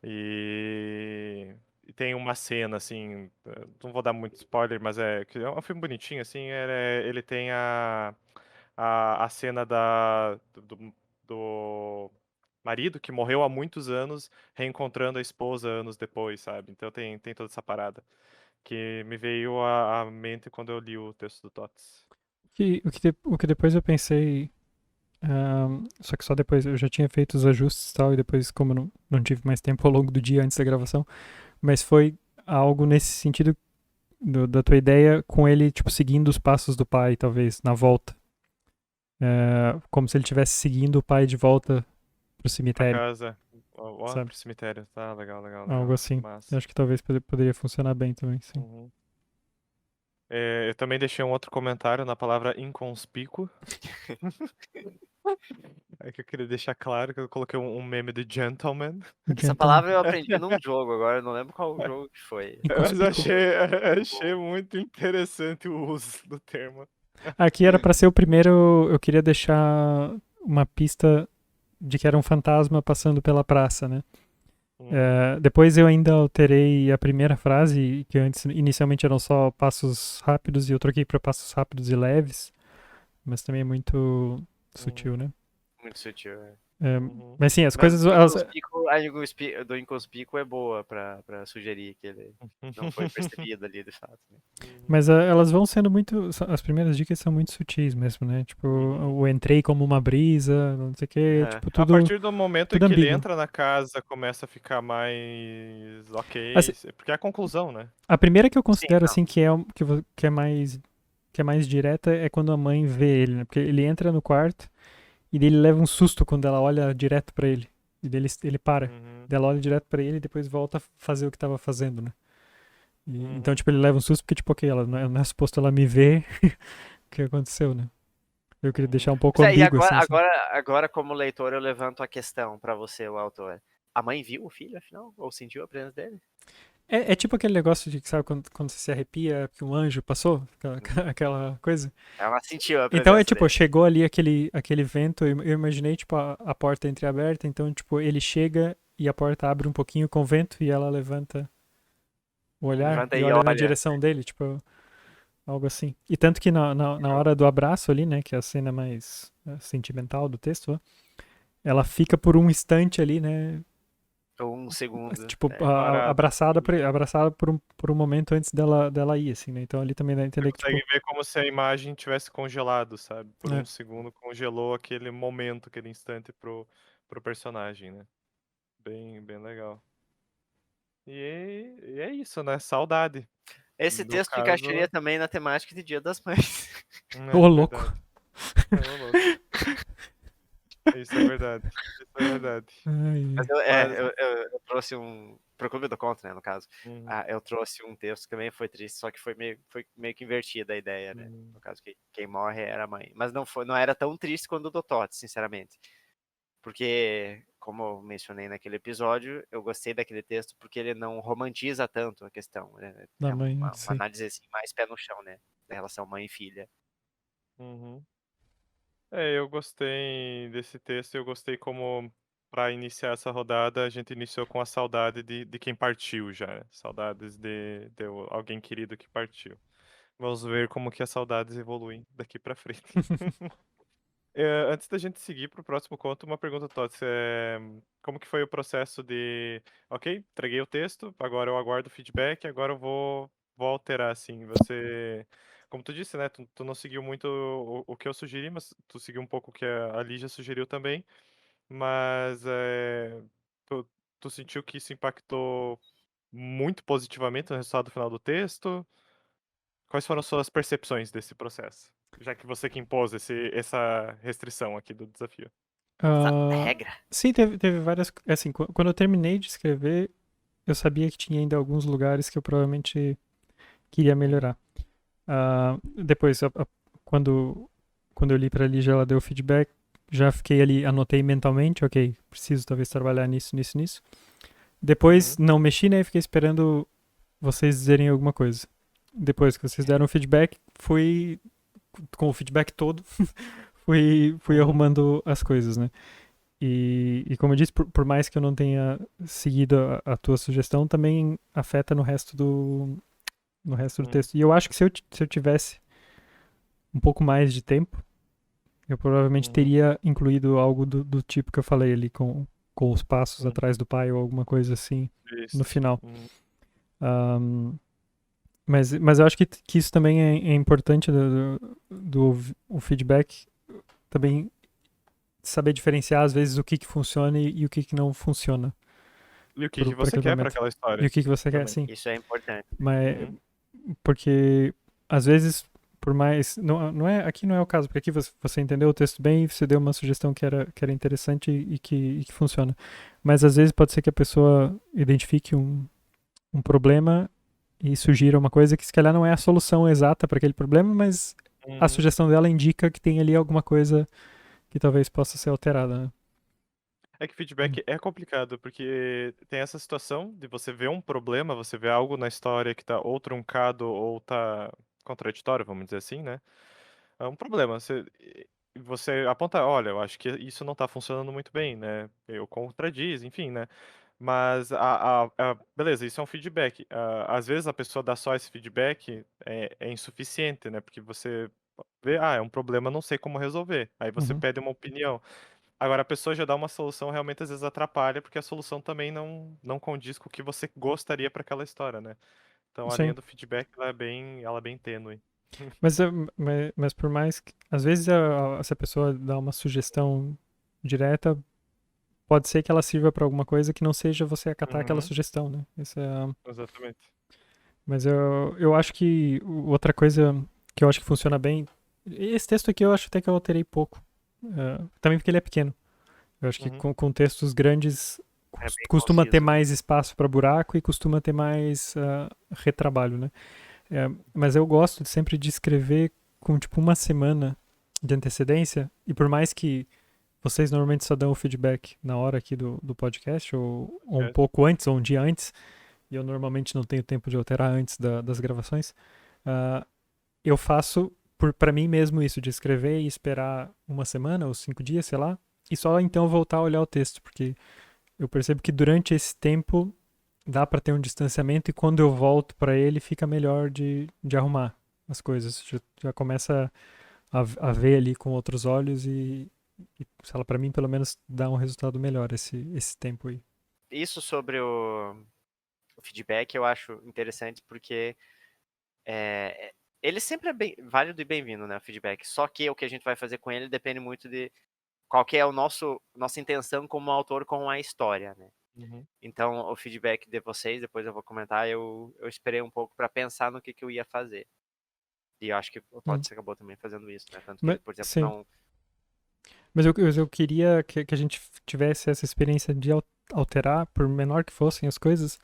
E tem uma cena, assim, não vou dar muito spoiler, mas que é um filme bonitinho, assim, ele tem a cena do marido que morreu há muitos anos, reencontrando a esposa anos depois, sabe? Então tem toda essa parada que me veio à mente quando eu li o texto do Tots. o que depois eu pensei, só que só depois eu já tinha feito os ajustes e tal, e depois, como eu não tive mais tempo ao longo do dia antes da gravação, mas foi algo nesse sentido da tua ideia com ele, tipo, seguindo os passos do pai, talvez, na volta. Como se ele estivesse seguindo o pai de volta pro Pra cemitério, casa, ó, sabe? pro cemitério. Tá, legal, legal, Algo legal. assim. Eu Massa. acho que talvez poderia funcionar bem também, sim. Uhum. Eu também deixei um outro comentário na palavra inconspícuo. É que eu queria deixar claro que eu coloquei um meme de gentleman. Essa Gentleman. palavra eu aprendi num jogo agora, eu não lembro qual jogo que foi. Mas eu Inconspícuo. achei muito interessante o uso do termo. Aqui era pra ser o primeiro. Eu queria deixar uma pista de que era um fantasma passando pela praça, né? Uhum. Depois eu ainda alterei a primeira frase, que antes inicialmente eram só passos rápidos, e eu troquei para passos rápidos e leves, mas também é muito sutil, Uhum. né? Muito sutil, né? Uhum. Mas sim, as Mas coisas. do inconspícuo, do inconspícuo é boa pra sugerir que ele não foi percebido ali, de fato. Né? Uhum. Mas elas vão sendo muito. As primeiras dicas são muito sutis mesmo, né? Tipo, Uhum. o entrei como uma brisa, não sei o quê, É. tipo, A tudo, partir do momento em tudo que ele ambíguo. entra na casa, começa a ficar mais Assim, ok, porque é a conclusão, né? a primeira que eu Sim, considero não. assim que é mais direta é quando a mãe vê ele, né? Porque ele entra no quarto e daí ele leva um susto quando ela olha direto pra ele. E dele ele para. Uhum. Daí ela olha direto pra ele e depois volta a fazer o que tava fazendo, né? Então, Uhum. tipo, ele leva um susto porque, tipo, ok, ela não é suposto ela me ver o que aconteceu, né? Eu queria Uhum. deixar um pouco Pois é, e ambíguo, agora, assim, sabe? agora, como leitor, eu levanto a questão pra você, o autor. A mãe viu o filho, afinal? Ou sentiu a presença dele? É tipo aquele negócio de, sabe, quando você se arrepia que um anjo passou? Uhum. Aquela coisa. Ela sentiu a Então é presença tipo, dele. chegou ali aquele vento, eu imaginei, tipo, a porta entreaberta, então, tipo, ele chega e a porta abre um pouquinho com vento e ela levanta o olhar Levanta e e olha na olha. direção dele, tipo, algo assim. E tanto que na hora do abraço ali, né, que é a cena mais sentimental do texto, ó, ela fica por um instante ali, né, Ou um segundo. tipo, É. Parada. abraçada por um momento antes dela ir, assim, né, então ali também dá a Você entender que, consegue tipo, ver como se a imagem tivesse congelado, sabe? Por um é, segundo congelou aquele momento, aquele instante pro personagem, né? Bem, bem legal. E é isso, né? Saudade. Esse No texto encaixaria caso, também na temática de Dia das Mães. ô louco. verdade. Ô, louco. Isso é verdade. Isso é verdade. Ai, Mas ai. Mas. eu trouxe um. Pro Clube do Contra, né, no caso. Uhum, Eu trouxe um texto que também foi triste, só que foi meio que invertida a ideia, né? uhum, No caso, que quem morre era a mãe. Mas não era tão triste quanto o do Totti, sinceramente. Porque, como eu mencionei naquele episódio, eu gostei daquele texto porque ele não romantiza tanto a questão. Né? Da É mãe, uma sim. análise assim, mais pé no chão, né? da relação mãe e filha. Uhum. Eu gostei desse texto, eu gostei como, para iniciar essa rodada, a gente iniciou com a saudade de quem partiu já, né? Saudades de alguém querido que partiu. Vamos ver como que as saudades evoluem daqui pra frente. Antes da gente seguir pro próximo conto, uma pergunta, Tots. Como que foi o processo de... Ok, entreguei o texto, agora eu aguardo o feedback, agora eu vou alterar, assim. Você... Como tu disse, né? Tu não seguiu muito o que eu sugeri, mas tu seguiu um pouco o que a Lígia sugeriu também. Mas tu, tu sentiu que isso impactou muito positivamente no resultado final do texto? Quais foram as suas percepções desse processo? Já que você que impôs essa restrição aqui do desafio. Essa Ah, regra. sim, teve várias. Assim, quando eu terminei de escrever, eu sabia que tinha ainda alguns lugares que eu provavelmente queria melhorar. Depois, quando eu li pra Lígia, ela deu feedback, já fiquei ali, anotei mentalmente, ok, preciso talvez trabalhar nisso. Depois, Uhum. não mexi, né, e fiquei esperando vocês dizerem alguma coisa. Depois que vocês deram o feedback, fui com o feedback todo, fui Uhum. arrumando as coisas, né. E como eu disse, por mais que eu não tenha seguido a tua sugestão, também afeta no resto do texto. E eu acho que se eu tivesse um pouco mais de tempo, eu provavelmente Uhum. teria incluído algo do tipo que eu falei ali, com os passos Uhum. atrás do pai ou alguma coisa assim no Isso. final. Uhum. Mas eu acho que isso também é importante o feedback, também saber diferenciar às vezes o que funciona e o que não funciona E o que para você aquele quer para momento. aquela E história o que você quer, também. sim. Isso é importante. Mas Uhum. porque às vezes, por mais. Não é, aqui não é o caso, porque aqui você entendeu o texto bem e você deu uma sugestão que era interessante e que funciona. Mas às vezes pode ser que a pessoa identifique um problema e sugira uma coisa que se calhar não é a solução exata para aquele problema, mas a Uhum. sugestão dela indica que tem ali alguma coisa que talvez possa ser alterada, né? É que feedback é complicado, porque tem essa situação de você ver um problema, você vê algo na história que tá ou truncado ou tá contraditório, vamos dizer assim, né? É um problema. Você aponta, olha, eu acho que isso não tá funcionando muito bem, né? Eu contradiz, enfim, né? Mas, beleza, isso é um feedback. Às vezes a pessoa dá só esse feedback é insuficiente, né? Porque você vê, é um problema, não sei como resolver. Aí você Uhum. pede uma opinião. Agora, a pessoa já dá uma solução, realmente às vezes atrapalha, porque a solução também não condiz com o que você gostaria para aquela história, né? Então a linha Sim. do feedback ela é bem tênue. Mas por mais que. Às vezes, se a pessoa dá uma sugestão direta, pode ser que ela sirva para alguma coisa que não seja você acatar aquela Uhum, sugestão, né? exatamente. Mas eu acho que outra coisa que eu acho que funciona bem. Esse texto aqui eu acho até que eu alterei pouco. Também porque ele é pequeno. Eu acho que Uhum, com textos grandes É bem costuma ter conciso. mais espaço para buraco e costuma ter mais retrabalho, né? Mas eu gosto sempre de escrever com tipo uma semana de antecedência, e por mais que vocês normalmente só dão o feedback na hora aqui do podcast, ou um é. pouco antes, ou um dia antes, e eu normalmente não tenho tempo de alterar antes das gravações, uh, eu faço para mim mesmo isso, de escrever e esperar uma semana ou 5 dias, sei lá, e só então voltar a olhar o texto, porque eu percebo que durante esse tempo dá para ter um distanciamento e quando eu volto para ele fica melhor de arrumar as coisas. Já começa a ver ali com outros olhos e sei lá, para mim pelo menos dá um resultado melhor esse tempo aí. Isso sobre o feedback eu acho interessante porque ele sempre é válido e bem-vindo, né, o feedback. Só que o que a gente vai fazer com ele depende muito de qual que é nossa intenção como autor com a história, né? Uhum, Então, o feedback de vocês, depois eu vou comentar, eu esperei um pouco para pensar no que eu ia fazer. E eu acho que o Hum. Tots acabou também fazendo isso, né? Tanto que ele, Mas, por exemplo, sim, não... mas eu queria que a gente tivesse essa experiência de alterar, por menor que fossem as coisas,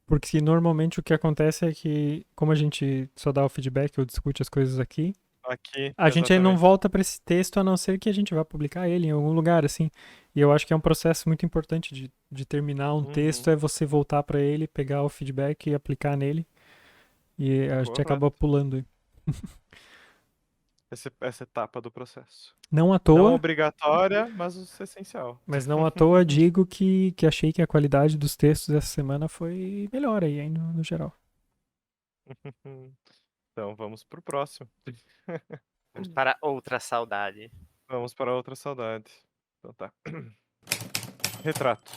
porque normalmente o que acontece é que, como a gente só dá o feedback ou discute as coisas aqui, aqui, a gente aí não exatamente. volta para esse texto a não ser que a gente vá publicar ele em algum lugar, assim. E eu acho que é um processo muito importante de terminar um texto, Uhum, é você voltar para ele, pegar o feedback e aplicar nele. E a gente acaba correto. pulando. Essa etapa do processo. Não à Não toa, obrigatória, mas essencial. mas não à toa digo que achei que a qualidade dos textos essa semana foi melhor aí, hein, no geral. Então, vamos pro próximo. Vamos para outra saudade. Vamos para outra saudade. Então tá. Retrato.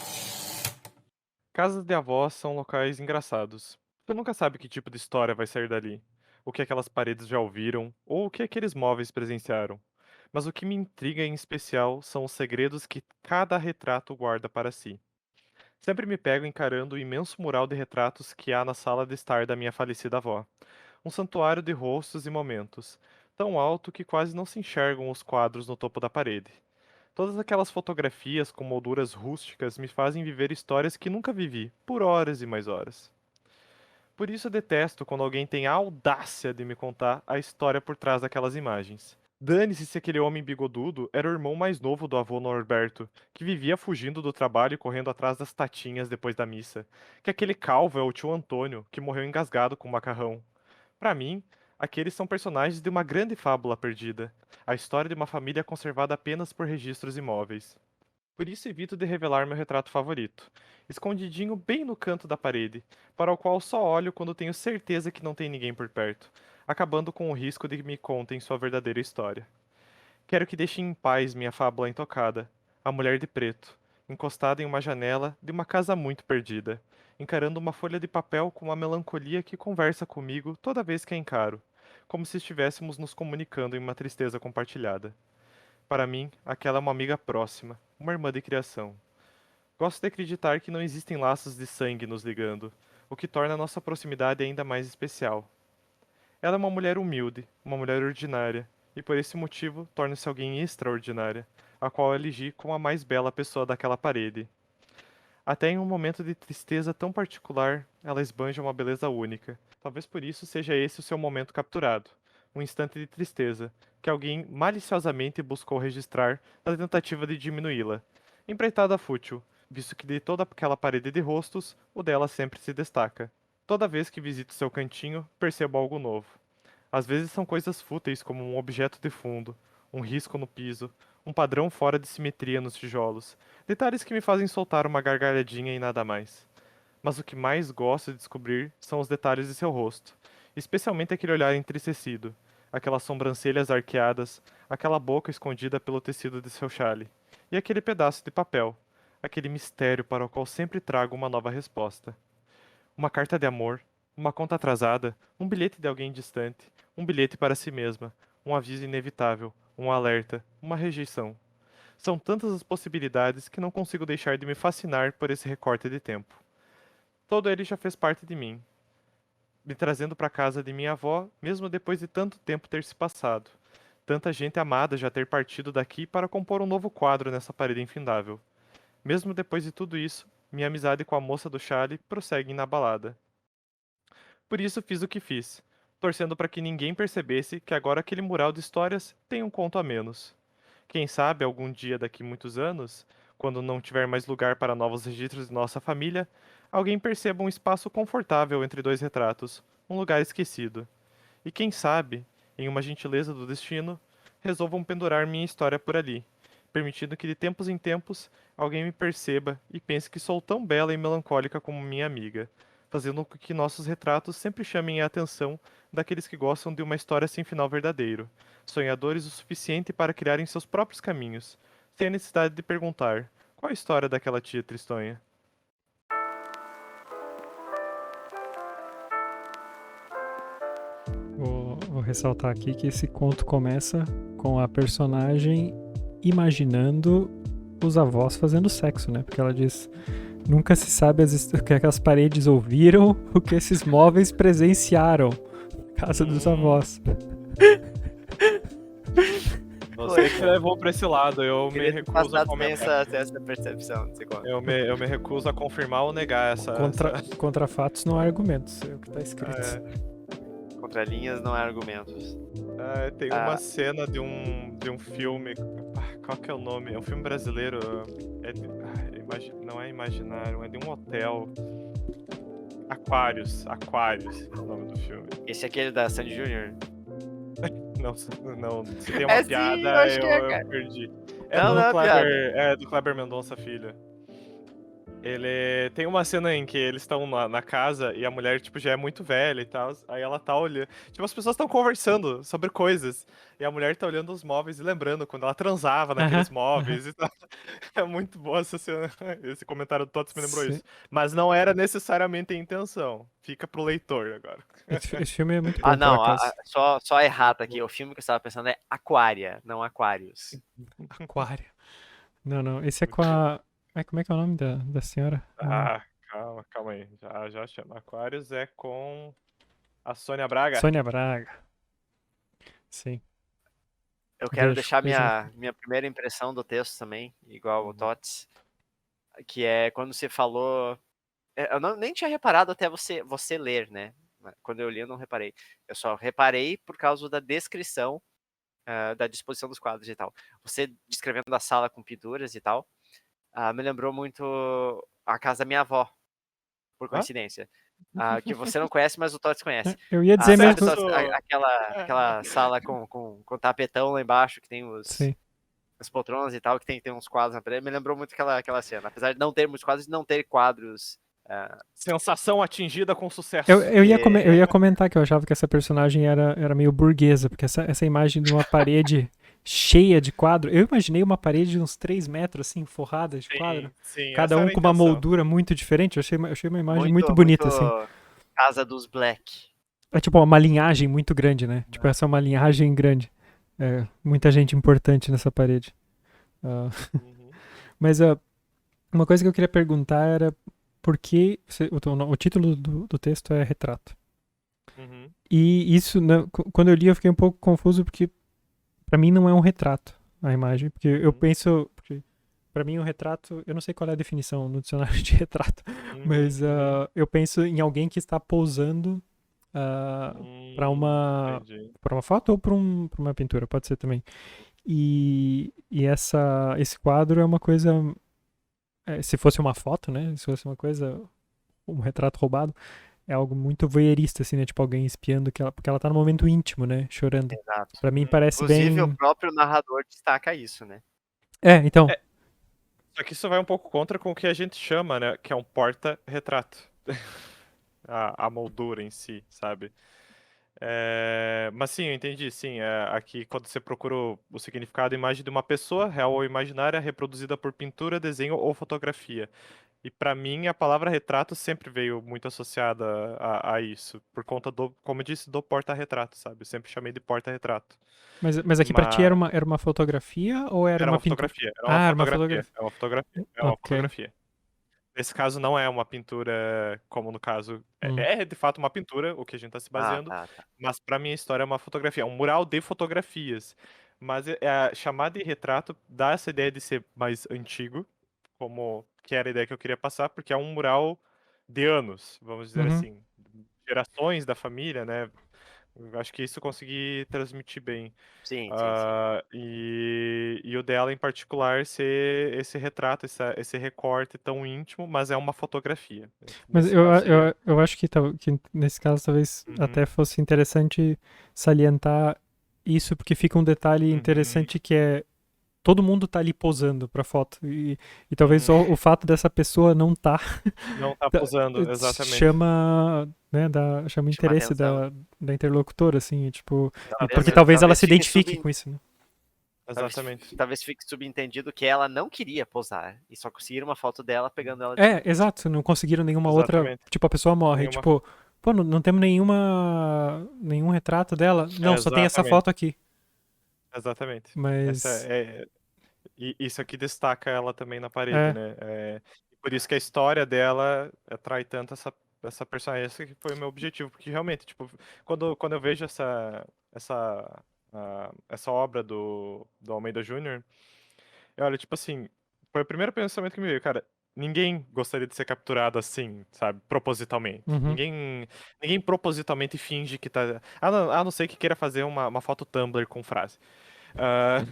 Casas de avós são locais engraçados. Tu nunca sabe que tipo de história vai sair dali, o que aquelas paredes já ouviram, ou o que aqueles móveis presenciaram. Mas o que me intriga em especial são os segredos que cada retrato guarda para si. Sempre me pego encarando o imenso mural de retratos que há na sala de estar da minha falecida avó. Um santuário de rostos e momentos, tão alto que quase não se enxergam os quadros no topo da parede. Todas aquelas fotografias com molduras rústicas me fazem viver histórias que nunca vivi, por horas e mais horas. Por isso eu detesto quando alguém tem a audácia de me contar a história por trás daquelas imagens. Dane-se se aquele homem bigodudo era o irmão mais novo do avô Norberto, que vivia fugindo do trabalho e correndo atrás das tatinhas depois da missa. Que aquele calvo é o tio Antônio, que morreu engasgado com macarrão. Para mim, aqueles são personagens de uma grande fábula perdida, a história de uma família conservada apenas por registros imóveis. Por isso evito de revelar meu retrato favorito, escondidinho bem no canto da parede, para o qual só olho quando tenho certeza que não tem ninguém por perto, acabando com o risco de que me contem sua verdadeira história. Quero que deixem em paz minha fábula intocada, a mulher de preto, encostada em uma janela de uma casa muito perdida, encarando uma folha de papel com uma melancolia que conversa comigo toda vez que a encaro, como se estivéssemos nos comunicando em uma tristeza compartilhada. Para mim, aquela é uma amiga próxima, uma irmã de criação. Gosto de acreditar que não existem laços de sangue nos ligando, o que torna a nossa proximidade ainda mais especial. Ela é uma mulher humilde, uma mulher ordinária, e por esse motivo torna-se alguém extraordinária, a qual eu elegi como a mais bela pessoa daquela parede. Até em um momento de tristeza tão particular, ela esbanja uma beleza única. Talvez por isso seja esse o seu momento capturado. Um instante de tristeza, que alguém maliciosamente buscou registrar na tentativa de diminuí-la. Empreitada fútil, visto que de toda aquela parede de rostos, o dela sempre se destaca. Toda vez que visito seu cantinho, percebo algo novo. Às vezes são coisas fúteis como um objeto de fundo, um risco no piso, um padrão fora de simetria nos tijolos, detalhes que me fazem soltar uma gargalhadinha e nada mais. Mas o que mais gosto de descobrir são os detalhes de seu rosto, especialmente aquele olhar entristecido, aquelas sobrancelhas arqueadas, aquela boca escondida pelo tecido de seu chale, e aquele pedaço de papel, aquele mistério para o qual sempre trago uma nova resposta. Uma carta de amor, uma conta atrasada, um bilhete de alguém distante, um bilhete para si mesma, um aviso inevitável, um alerta, uma rejeição. São tantas as possibilidades que não consigo deixar de me fascinar por esse recorte de tempo. Todo ele já fez parte de mim, me trazendo para casa de minha avó, mesmo depois de tanto tempo ter se passado. Tanta gente amada já ter partido daqui para compor um novo quadro nessa parede infindável. Mesmo depois de tudo isso, minha amizade com a moça do chale prossegue inabalada. Por isso fiz o que fiz, torcendo para que ninguém percebesse que agora aquele mural de histórias tem um conto a menos. Quem sabe algum dia daqui muitos anos, quando não tiver mais lugar para novos registros de nossa família, alguém perceba um espaço confortável entre dois retratos, um lugar esquecido. E quem sabe, em uma gentileza do destino, resolvam pendurar minha história por ali, permitindo que de tempos em tempos alguém me perceba e pense que sou tão bela e melancólica como minha amiga, fazendo com que nossos retratos sempre chamem a atenção daqueles que gostam de uma história sem final verdadeiro, sonhadores o suficiente para criarem seus próprios caminhos, sem a necessidade de perguntar: qual a história daquela tia tristonha? Vou ressaltar aqui que esse conto começa com a personagem imaginando os avós fazendo sexo, né? Porque ela diz: nunca se sabe o que aquelas paredes ouviram, o que esses móveis presenciaram. Casa dos avós. Você que levou pra esse lado, eu me recuso a comentar. Essa percepção. Eu me recuso a confirmar ou negar essa... Contra fatos não há argumentos, é o que tá escrito. Contra linhas não há argumentos. Tem uma cena de um filme... Qual que é o nome? É um filme brasileiro. Não é Imaginário, é de um hotel. Aquários é o nome do filme. Esse é aquele da Sandy Jr.? Não, se tem uma É sim, eu piada, acho que é, eu cara. perdi. É Não, do não é piada. do Kleber Mendonça Filho. Ele tem uma cena em que eles estão na casa e a mulher, tipo, já é muito velha e tal. Aí ela tá olhando. Tipo, as pessoas estão conversando sobre coisas. E a mulher tá olhando os móveis e lembrando quando ela transava naqueles Aham, móveis e tal. É muito boa essa cena. Esse comentário do Tots me lembrou sim. isso. Mas não era necessariamente a intenção. Fica pro leitor agora. Esse filme é muito Ah, bom, por não, acaso. só errado aqui. O filme que eu estava pensando é Aquária, não Aquários. Aquário. Não, esse é com a... Ai, como é que é o nome da senhora? Calma aí. Já chama. Aquários é com a Sônia Braga. Sônia Braga. Sim, Eu quero vejo deixar no minha primeira impressão do texto também, igual o Uhum. Tots, que é quando você falou. Eu nem tinha reparado até você ler, né? Quando eu li, eu não reparei. Eu só reparei por causa da descrição da disposição dos quadros e tal. Você descrevendo a sala com pinturas e tal, me lembrou muito a casa da minha avó, por Hã? coincidência. Que você não conhece, mas o Tots conhece. Eu ia dizer Sabe, mesmo... Acesso. aquela sala com tapetão lá embaixo, que tem Sim. as poltronas e tal, que tem uns quadros na parede, me lembrou muito aquela cena. Apesar de não ter muitos quadros, não ter quadros. Sensação atingida com sucesso. Eu ia comentar que eu achava que essa personagem era meio burguesa, porque essa imagem de uma parede cheia de quadro, eu imaginei uma parede de uns 3 metros, assim, forrada de quadro. Sim, Cada essa um era a com uma intenção. moldura muito diferente. Eu achei uma imagem muito bonita, assim. Casa dos Black. É tipo uma linhagem muito grande, né? Tipo, essa é uma linhagem grande. É, muita gente importante nessa parede. Uhum. Mas uma coisa que eu queria perguntar era por que o título do texto é Retrato. Uhum. E isso, né, quando eu li, eu fiquei um pouco confuso porque pra mim não é um retrato a imagem. Porque eu penso. Porque pra mim, um retrato. Eu não sei qual é a definição no dicionário de retrato. Mas eu penso em alguém que está posando pra uma foto ou pra uma pintura, pode ser também. E esse quadro é uma coisa. Se fosse uma foto, né? Se fosse uma coisa. Um retrato roubado. É algo muito voyeurista, assim, né? Tipo, alguém espiando porque ela tá no momento íntimo, né? Chorando. Exato. Pra mim parece Inclusive, o bem... próprio narrador destaca isso, né? Então. Só que isso vai um pouco contra com o que a gente chama, né? Que é um porta-retrato. A moldura em si, sabe? Mas sim, eu entendi, sim. Aqui, quando você procura o significado, a imagem de uma pessoa, real ou imaginária, reproduzida por pintura, desenho ou fotografia. E pra mim, a palavra retrato sempre veio muito associada a isso, por conta do, como eu disse, do porta-retrato, sabe? Eu sempre chamei de porta-retrato. Mas aqui pra ti Mas era uma fotografia ou era era uma uma pintura? fotografia, Era uma fotografia. é uma Ok. fotografia. Nesse caso não é uma pintura, como no caso, Hum. é de fato uma pintura, o que a gente tá se baseando, Tá. mas pra minha história é uma fotografia, é um mural de fotografias. Mas chamar de retrato dá essa ideia de ser mais antigo, como que era a ideia que eu queria passar, porque é um mural de anos, vamos dizer Uhum. assim, gerações da família, né? Eu acho que isso eu consegui transmitir bem. Sim. E o dela em particular ser esse retrato, esse recorte tão íntimo, mas é uma fotografia. Mas Nesse caso seria. eu acho que nesse caso talvez Uhum, até fosse interessante salientar isso, porque fica um detalhe uhum, interessante que é todo mundo tá ali posando pra foto. E talvez só o fato dessa pessoa não tá não tá posando, exatamente. chama, né, chama Chama interesse atenção. da interlocutora, assim, e, tipo, porque Talvez talvez ela se fique identifique com isso, né? Exatamente. Talvez fique subentendido que ela não queria posar. E só conseguiram uma foto dela pegando ela de surpresa. Exato, não conseguiram nenhuma outra, Exatamente. tipo, a pessoa morre, Nenhuma. tipo, pô, não temos nenhum retrato dela? Não, só tem essa Exatamente. foto aqui. Exatamente. Mas, E isso aqui destaca ela também na parede, né? Por isso que a história dela atrai tanto essa personagem. Esse que foi o meu objetivo, porque realmente, tipo, quando eu vejo essa obra do Almeida Júnior, eu olho, tipo assim, foi o primeiro pensamento que me veio, cara. Ninguém gostaria de ser capturado assim, sabe? Propositalmente. uhum. Ninguém propositalmente finge que tá. A não ser que queira fazer uma foto Tumblr com frase. Ah,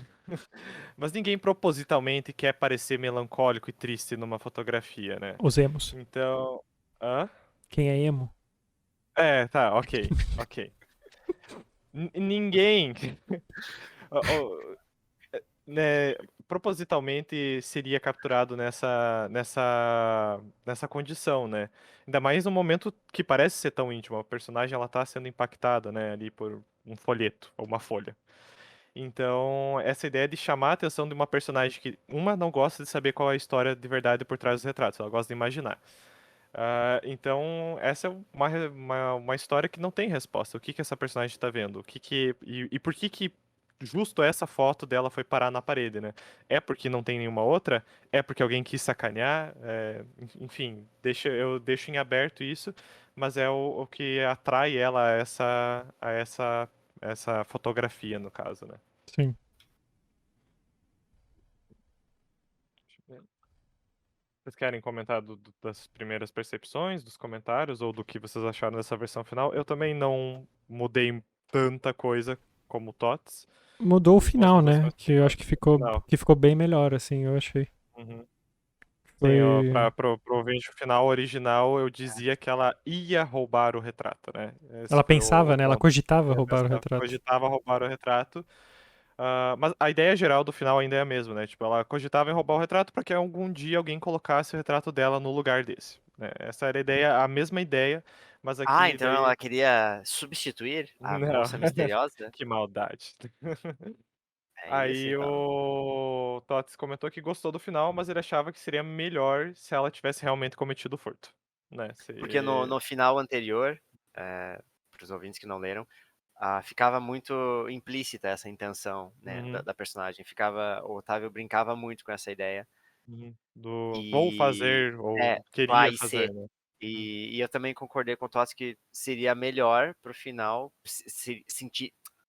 mas ninguém propositalmente quer parecer melancólico e triste numa fotografia, né? Os emos. Então. Hã? Quem é emo? Tá, ok. Ninguém. Ó, ó, né, propositalmente seria capturado nessa condição, né? Ainda mais no momento que parece ser tão íntimo. A personagem ela tá sendo impactada, né, ali por um folheto ou uma folha. Então, essa ideia de chamar a atenção de uma personagem que, uma, não gosta de saber qual é a história de verdade por trás dos retratos, ela gosta de imaginar. Então, essa é uma história que não tem resposta. O que que essa personagem está vendo? E por que justo essa foto dela foi parar na parede, né? É porque não tem nenhuma outra? É porque alguém quis sacanear? Enfim, eu deixo em aberto isso, mas é o que atrai ela a essa fotografia, no caso, né? Sim. Vocês querem comentar das primeiras percepções, dos comentários, ou do que vocês acharam dessa versão final? Eu também não mudei tanta coisa como o Tots. Mudou o As final, né? modificações Que eu acho no final. que ficou bem melhor, assim, eu achei. Uhum. Sim, ó, Foi. pro ouvinte final original, eu dizia que ela ia roubar o retrato, né? Esse Ela foi o pensava, né? Ela ponto. cogitava Eu roubar o pensava, retrato. cogitava roubar o retrato. Mas a ideia geral do final ainda é a mesma, né? Tipo, ela cogitava em roubar o retrato para que algum dia alguém colocasse o retrato dela no lugar desse, né? Essa era a ideia, a mesma ideia, mas Ah, aqui então daí. ela queria substituir a Não, moça misteriosa? que maldade. É isso, Aí então. o Tots comentou que gostou do final, mas ele achava que seria melhor se ela tivesse realmente cometido o furto, né? Porque no final anterior, para os ouvintes que não leram, ficava muito implícita essa intenção, né, da, Uhum, da personagem. O Otávio brincava muito com essa ideia. uhum. Do vou E fazer ou é, queria vai ser. fazer, né? Uhum. E eu também concordei com o Tots que seria melhor pro final,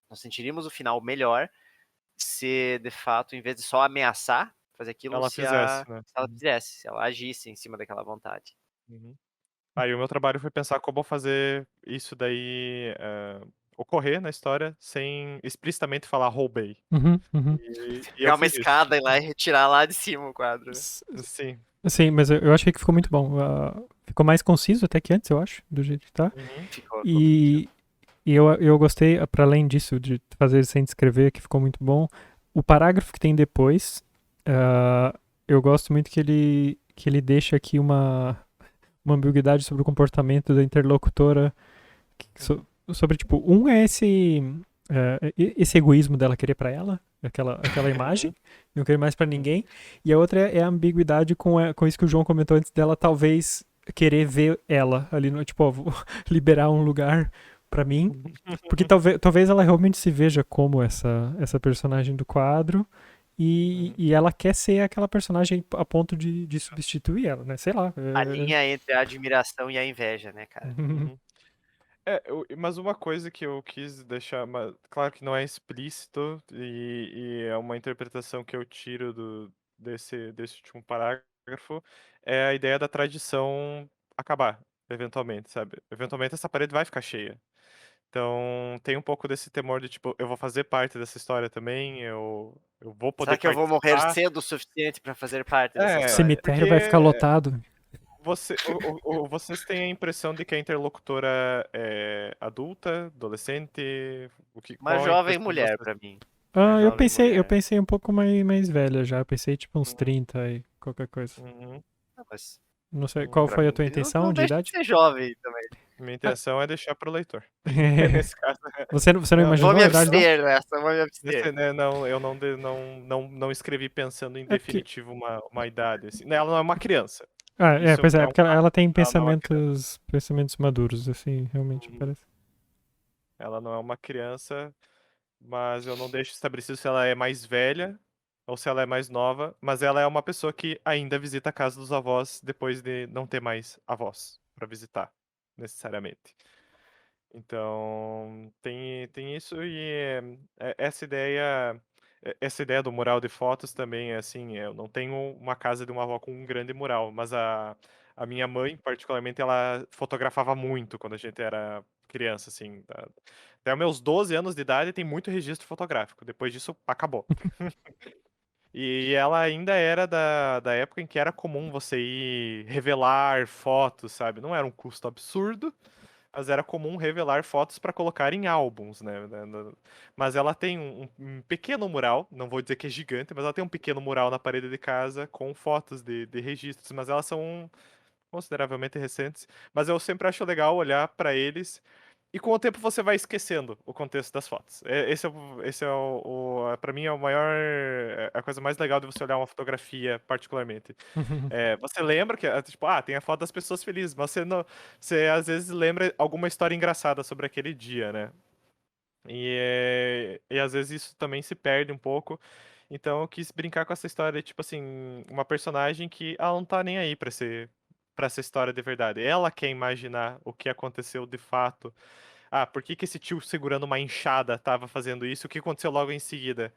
nós sentiríamos o final melhor se, de fato, em vez de só ameaçar fazer aquilo, Ela se, fizesse, né? ela fizesse, se ela agisse em cima daquela vontade. Uhum. Aí o meu trabalho foi pensar como fazer isso daí ocorrer na história sem explicitamente falar roubei. Uhum, uhum. E eu Pegar uma fiz isso. escada e ir lá e retirar lá de cima o quadro, né? Sim. Sim, mas eu achei que ficou muito bom. Ficou mais conciso até que antes, eu acho, do jeito que tá. Uhum. Ficou bem preciso. E eu gostei, para além disso, de fazer sem descrever, que ficou muito bom. O parágrafo que tem depois, eu gosto muito que ele deixa aqui uma ambiguidade sobre o comportamento da interlocutora. Sobre, tipo, é esse egoísmo dela querer pra ela, aquela imagem, Uhum. não querer mais pra ninguém. E a outra é a ambiguidade com isso que o João comentou antes dela, talvez querer ver ela ali, no, tipo, ó, vou liberar um lugar pra mim. Porque talvez ela realmente se veja como essa personagem do quadro. E ela quer ser aquela personagem a ponto de substituir ela, né? Sei lá. A linha entre a admiração e a inveja, né, cara? Uhum. Mas uma coisa que eu quis deixar, claro que não é explícito e é uma interpretação que eu tiro desse último parágrafo, é a ideia da tradição acabar, eventualmente, sabe? Eventualmente essa parede vai ficar cheia. Então tem um pouco desse temor de tipo, eu vou fazer parte dessa história também, eu vou Será poder que eu vou morrer participar. cedo o suficiente pra fazer parte dessa O história? cemitério vai ficar Porque lotado. vocês têm a impressão de que a interlocutora é adulta, adolescente? Uma Qual a jovem impressão de mulher vocês? pra mim. Uma Eu jovem pensei, eu mulher. pensei um pouco mais velha já. Eu pensei tipo uns Uhum, 30 e qualquer coisa. uhum, Não, mas Não sei, qual uhum. pra foi a mim tua não, intenção não de deixa de idade? ser jovem também. Minha Ah, intenção é deixar pro leitor. Nesse caso, você não não, Vou imaginou me a idade dela? abster nessa, vou me abster. né, não, eu não escrevi pensando em É porque. definitivo uma idade, assim. Né, ela não é uma criança. É, Isso pois é, é um porque fato. ela tem Ela não é uma criança. pensamentos maduros, assim, realmente Uhum. parece. Ela não é uma criança, mas eu não deixo estabelecido se ela é mais velha ou se ela é mais nova, mas ela é uma pessoa que ainda visita a casa dos avós depois de não ter mais avós para visitar, necessariamente. Então, tem isso essa ideia do mural de fotos também é assim, eu não tenho uma casa de uma avó com um grande mural, mas a minha mãe, particularmente, ela fotografava muito quando a gente era criança, assim, até os meus 12 anos de idade tem muito registro fotográfico, depois disso acabou. E ela ainda era da época em que era comum você ir revelar fotos, sabe? Não era um custo absurdo, mas era comum revelar fotos para colocar em álbuns, né? Mas ela tem um pequeno mural, não vou dizer que é gigante, mas ela tem um pequeno mural na parede de casa com fotos de registros, mas elas são consideravelmente recentes. Mas eu sempre acho legal olhar para eles e com o tempo você vai esquecendo o contexto das fotos. Esse é para mim é o maior, é a coisa mais legal de você olhar uma fotografia particularmente. Você lembra que, tipo, tem a foto das pessoas felizes, mas você às vezes lembra alguma história engraçada sobre aquele dia, né? E às vezes isso também se perde um pouco. Então eu quis brincar com essa história, tipo assim, uma personagem que ela não tá nem aí pra essa história de verdade. Ela quer imaginar o que aconteceu de fato. Por que que esse tio segurando uma enxada estava fazendo isso? O que aconteceu logo em seguida?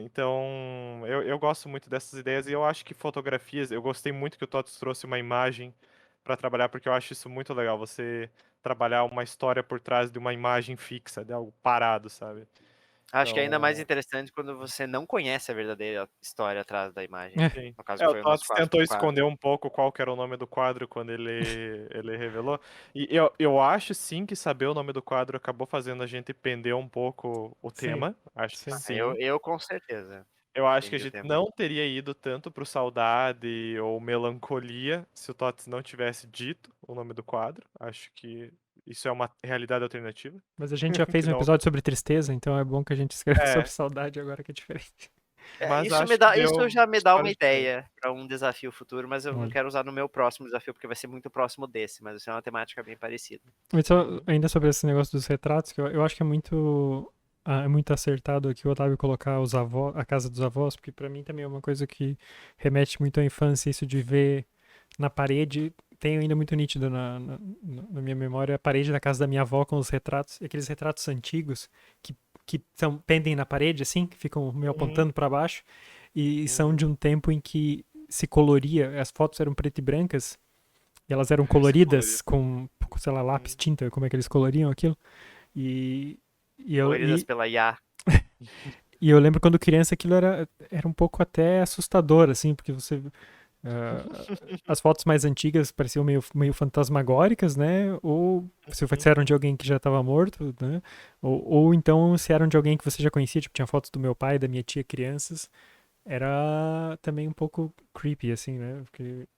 Então, eu gosto muito dessas ideias e eu acho que fotografias. Eu gostei muito que o Tots trouxe uma imagem para trabalhar, porque eu acho isso muito legal. Você trabalhar uma história por trás de uma imagem fixa, de algo parado, sabe? Acho que é ainda mais Então, interessante quando você não conhece a verdadeira história atrás da imagem. É. sim. No caso, que O foi o nosso Tots caso tentou com o quadro. esconder um pouco qual que era o nome do quadro quando ele revelou. E eu acho sim que saber o nome do quadro acabou fazendo a gente pender um pouco o Sim, tema. Acho que sim. sim. Eu com certeza Eu acho que a entendi o gente tema. não teria ido tanto pro saudade ou melancolia se o Tots não tivesse dito o nome do quadro. Acho que isso é uma realidade alternativa. Mas a gente já fez Que um não... episódio sobre tristeza, então é bom que a gente escreva sobre É, saudade agora, que é diferente. mas acho que Isso deu já me dá uma histórias diferentes. ideia para um desafio futuro, mas eu não Olha. quero usar no meu próximo desafio, porque vai ser muito próximo desse, mas isso é uma temática bem parecida. Mas só, ainda sobre esse negócio dos retratos, que eu acho que é muito acertado aqui o Otávio colocar a casa dos avós, porque pra mim também é uma coisa que remete muito à infância, isso de ver na parede. Tenho ainda muito nítido na minha memória a parede da casa da minha avó com os retratos, aqueles retratos antigos que pendem na parede, assim, que ficam meio Uhum, apontando pra baixo, e são uhum. de um tempo em que se coloria, as fotos eram preto e brancas, e elas eram Se coloridas colorido. com, sei lá, lápis, tinta, como é que eles coloriam aquilo. E, e, eu, Coloridas e, pela IA. e eu lembro quando criança aquilo era um pouco até assustador, assim, porque você. As fotos mais antigas pareciam meio fantasmagóricas, né? Ou se eram de alguém que já estava morto, né? Ou então se eram de alguém que você já conhecia, tipo, tinha fotos do meu pai, da minha tia, crianças. Era também um pouco creepy, assim, né? Porque.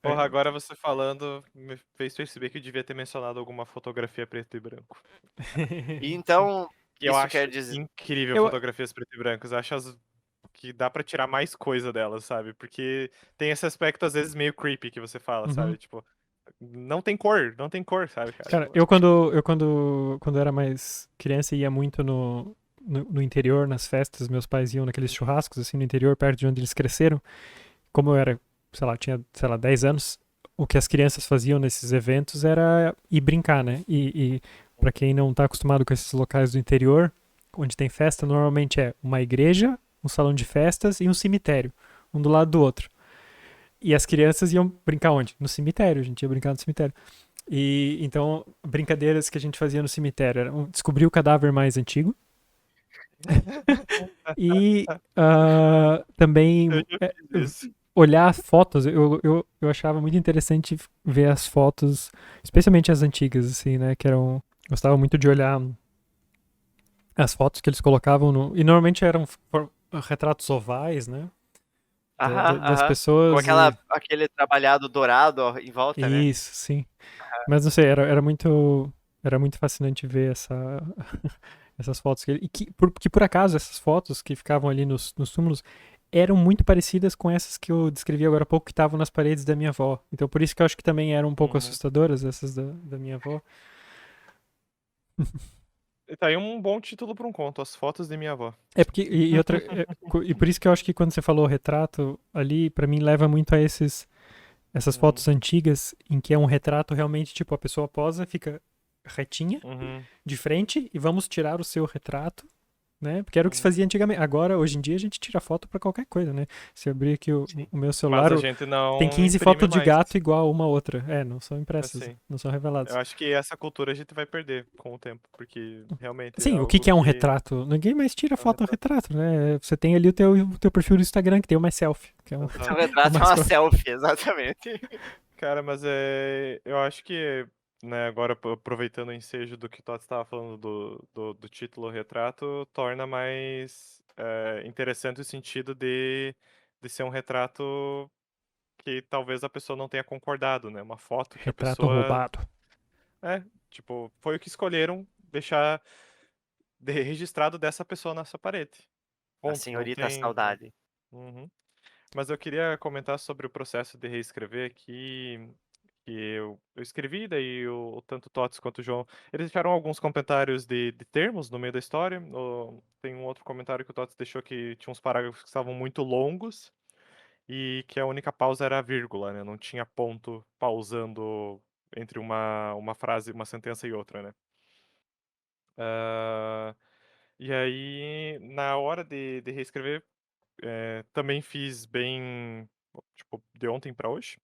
Porra, É, agora você falando me fez perceber que eu devia ter mencionado alguma fotografia preto e branco. E sim. então, E eu isso acho quer dizer. incrível Eu, fotografias preto e brancos. Eu acho que dá pra tirar mais coisa delas, sabe? Porque tem esse aspecto, às vezes, meio creepy que você fala, uhum. sabe? Tipo, não tem cor, sabe, cara? Cara, eu quando era mais criança ia muito no interior, nas festas, meus pais iam naqueles churrascos, assim, no interior, perto de onde eles cresceram. Como eu era, sei lá, tinha, sei lá, 10 anos, o que as crianças faziam nesses eventos era ir brincar, né? E para quem não tá acostumado com esses locais do interior, onde tem festa, normalmente é uma igreja, um salão de festas e um cemitério, um do lado do outro. E as crianças iam brincar onde? No cemitério, a gente ia brincar no cemitério. E então, brincadeiras que a gente fazia no cemitério era descobrir o cadáver mais antigo e também Eu já fiz isso. olhar as fotos. Eu achava muito interessante ver as fotos, especialmente as antigas, assim, né? Que eram. Gostava muito de olhar as fotos que eles colocavam no. E normalmente eram retratos ovais, né? Aham, Das aham. Com pessoas e. aquele trabalhado dourado ó, em volta, né? Isso, sim. Mas não sei, era muito fascinante ver essas fotos que por acaso essas fotos que ficavam ali nos túmulos eram muito parecidas com essas que eu descrevi agora há pouco que estavam nas paredes da minha avó. Então por isso que eu acho que também eram um pouco Uhum. assustadoras essas da minha avó. E tá aí um bom título pra um conto, As Fotos de Minha Avó. É porque e por isso que eu acho que quando você falou retrato ali, pra mim leva muito a essas Uhum. fotos antigas em que é um retrato realmente tipo a pessoa posa, fica retinha Uhum. de frente e vamos tirar o seu retrato, né? Porque era o que se Uhum. fazia antigamente. Agora, hoje em dia, a gente tira foto pra qualquer coisa, né? Se eu abrir aqui Sim. o meu Mas celular, a gente tem não 15 imprime fotos de mais. gato igual uma outra. É, não são impressas, Assim. não são Eu reveladas. acho que essa cultura a gente vai perder com o tempo, porque realmente é Sim, o que algo que é um que retrato? Ninguém mais tira é um foto retrato. retrato, né? Você tem ali o teu perfil do Instagram, que tem uma selfie, que é Seu Exato. o retrato é mais uma próximo. selfie, exatamente. Cara, mas eu acho que né, agora aproveitando o ensejo do que o Tots estava falando do título retrato, torna mais interessante o sentido de ser um retrato que talvez a pessoa não tenha concordado, né? Uma foto que a Retrato pessoa. roubado. Tipo, foi o que escolheram deixar registrado dessa pessoa nessa parede. A Ponto, não senhorita tem. Né? saudade. Uhum. Mas eu queria comentar sobre o processo de reescrever que eu escrevi, daí tanto o Tots quanto o João, eles deixaram alguns comentários de termos no meio da história. Tem um outro comentário que o Tots deixou que tinha uns parágrafos que estavam muito longos e que a única pausa era a vírgula, né? Não tinha ponto pausando entre uma frase, uma sentença e outra, né? Ah, e aí, na hora de reescrever, também fiz bem, tipo, de ontem pra hoje.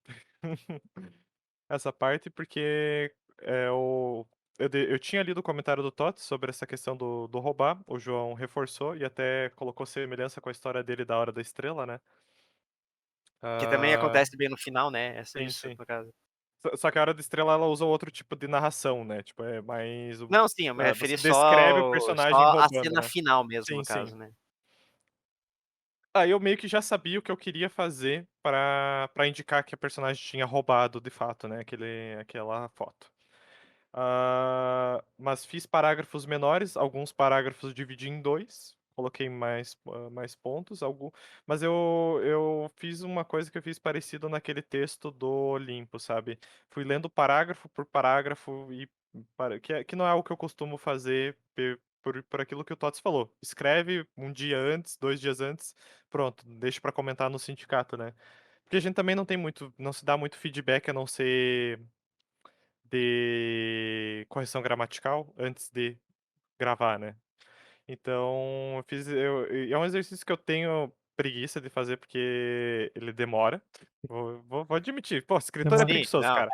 Essa parte, porque eu tinha lido o comentário do Tots sobre essa questão do roubar. O João reforçou e até colocou semelhança com a história dele da Hora da Estrela, né? Que também Ah, acontece bem no final, né? sim, Isso, sim. no caso. Só que a Hora da Estrela ela usa outro tipo de narração, né? Tipo, é mais. Não, sim, eu me Você referi descreve o só personagem a roubando, cena né? final mesmo, Sim, no sim. caso, né? Aí eu meio que já sabia o que eu queria fazer pra indicar que a personagem tinha roubado de fato, né? Aquela foto. Mas fiz parágrafos menores, alguns parágrafos dividi em dois, coloquei mais pontos, mas eu fiz uma coisa que eu fiz parecido naquele texto do Olimpo, sabe? Fui lendo parágrafo por parágrafo que não é o que eu costumo fazer por aquilo que o Tots falou. Escreve um dia antes, 2 dias antes, pronto, deixa pra comentar no sindicato, né? Porque a gente também não se dá muito feedback a não ser de correção gramatical antes de gravar, né? Então, é um exercício que eu tenho preguiça de fazer porque ele demora. Vou admitir. Pô, escritor é Demora. Sim, preguiçoso, não, cara.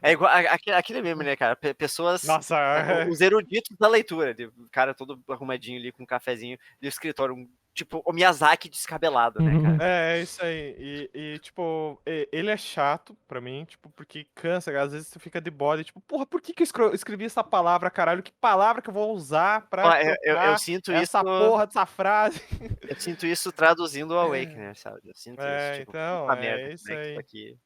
é igual aquele meme, né, cara? Pessoas, Nossa, os eruditos da leitura, o cara todo arrumadinho ali com um cafezinho, e o escritor, tipo, o Miyazaki descabelado, né, Uhum. cara? é isso aí. Tipo, ele é chato pra mim, tipo, porque cansa. Às vezes você fica de bode, tipo, porra, por que que eu escrevi essa palavra, caralho? Que palavra que eu vou usar pra Ó, eu trocar sinto isso, essa porra dessa frase? eu sinto isso traduzindo o Awakener, sabe? Eu sinto isso, tipo, Então, puta merda, é como isso é que isso aí. aqui...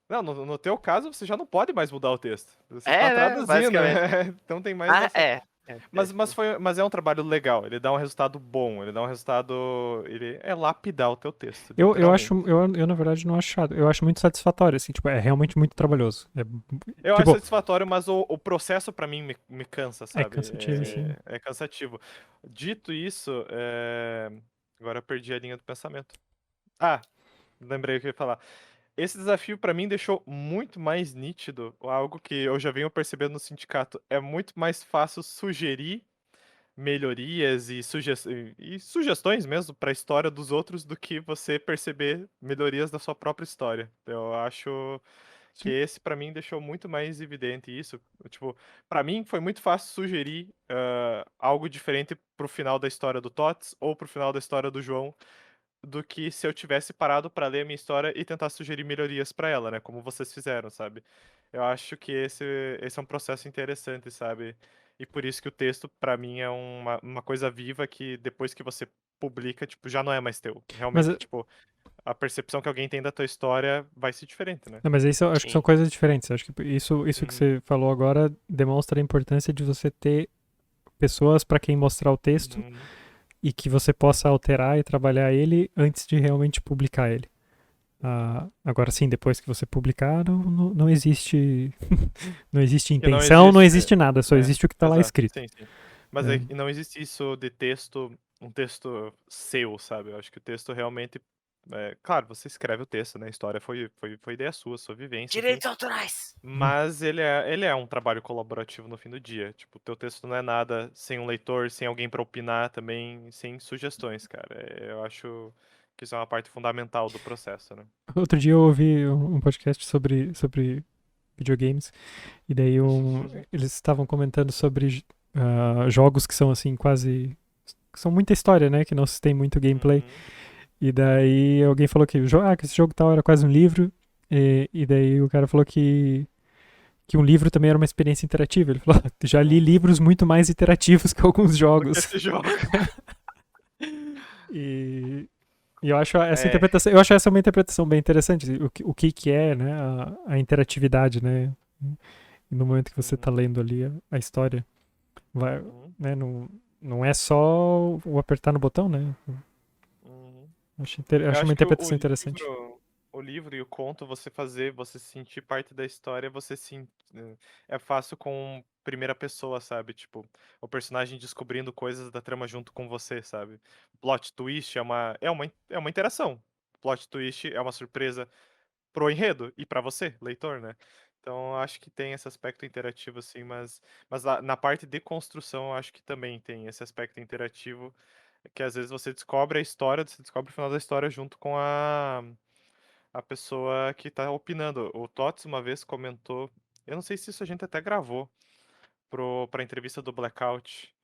Não, no teu caso, você já não pode mais mudar o texto. Você tá É, né, traduzindo, basicamente. então tem mais Ah, essa. basicamente. Mas é um trabalho legal, ele dá um resultado bom, ele dá um resultado. Ele é lapidar o teu texto, Eu acho, literalmente. na verdade não acho chato, eu acho muito satisfatório, assim, tipo, é realmente muito trabalhoso. Eu acho Tipo, satisfatório, mas o processo pra mim me cansa, é sabe? cansativo, Sim. assim. É cansativo. Dito isso, agora eu perdi a linha do pensamento. Ah, lembrei o que eu ia falar. Esse desafio pra mim deixou muito mais nítido algo que eu já venho percebendo no sindicato. É muito mais fácil sugerir melhorias e sugestões mesmo para a história dos outros do que você perceber melhorias da sua própria história. Eu acho que Sim. esse pra mim deixou muito mais evidente isso. Tipo, para mim foi muito fácil sugerir algo diferente pro final da história do Tots ou pro final da história do João do que se eu tivesse parado pra ler a minha história e tentar sugerir melhorias pra ela, né? Como vocês fizeram, sabe? Eu acho que esse é um processo interessante, sabe? E por isso que o texto, pra mim, é uma coisa viva que depois que você publica, tipo, já não é mais teu. Mas, Realmente, tipo, a percepção que alguém tem da tua história vai ser diferente, né? não, mas isso eu acho que são Sim. coisas diferentes. Eu acho que isso que Uhum. você falou agora demonstra a importância de você ter pessoas para quem mostrar o texto Uhum. e que você possa alterar e trabalhar ele antes de realmente publicar ele. Agora sim, depois que você publicar, não existe não existe Que não intenção, não existe. existe nada, só existe o que está lá Exato. escrito. Sim, sim. Mas É. não existe isso de texto, um texto seu, sabe? Eu acho que o texto realmente. Claro, você escreve o texto, né? A história foi ideia sua vivência, enfim. Direitos autorais! Mas ele é um trabalho colaborativo no fim do dia. Tipo, o teu texto não é nada sem um leitor, sem alguém pra opinar também, sem sugestões, cara. Eu acho que isso é uma parte fundamental do processo, né? Outro dia eu ouvi um podcast sobre videogames e daí eles estavam comentando sobre jogos que são assim quase que são muita história, né? Que não se tem muito gameplay. Uhum. E daí alguém falou que esse jogo tal era quase um livro. E daí o cara falou que um livro também era uma experiência interativa. Ele falou, já li livros muito mais interativos que alguns jogos. Esse jogo. E eu acho essa interpretação, eu acho essa uma interpretação bem interessante. O que é, né, a interatividade, né? No momento que você está lendo ali a história, vai, né, não é só o apertar no botão, né? Acho uma interpretação interessante. O livro e o conto, você sentir parte da história, é fácil com primeira pessoa, sabe? Tipo, o personagem descobrindo coisas da trama junto com você, sabe? Plot twist é uma interação. Plot twist é uma surpresa pro enredo e pra você, leitor, né? Então, eu acho que tem esse aspecto interativo, assim, mas na parte de construção, eu acho que também tem esse aspecto interativo, que às vezes você descobre você descobre o final da história junto com a pessoa que tá opinando. O Tots uma vez comentou, eu não sei se isso a gente até gravou pra entrevista do Blackout,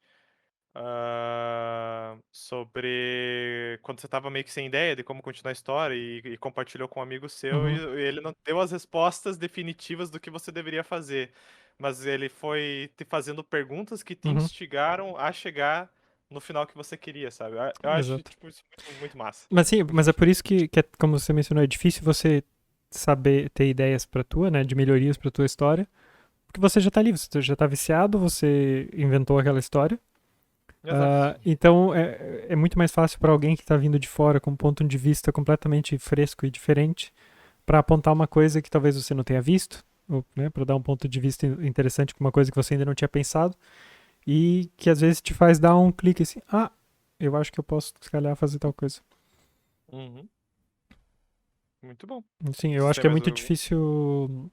sobre quando você tava meio que sem ideia de como continuar a história e compartilhou com um amigo seu e ele não deu as respostas definitivas do que você deveria fazer, mas ele foi te fazendo perguntas que te instigaram a chegar no final que você queria, sabe? Eu acho Exato. tipo, isso muito massa. Mas sim, mas é por isso que como você mencionou, é difícil você saber ter ideias pra tua, né, de melhorias pra tua história, porque você já tá ali, você já tá viciado, você inventou aquela história. Então é muito mais fácil para alguém que está vindo de fora com um ponto de vista completamente fresco e diferente para apontar uma coisa que talvez você não tenha visto, ou, né, para dar um ponto de vista interessante com uma coisa que você ainda não tinha pensado e que às vezes te faz dar um clique assim, eu acho que eu posso se calhar fazer tal coisa. Muito bom. Sim, eu acho que é muito difícil.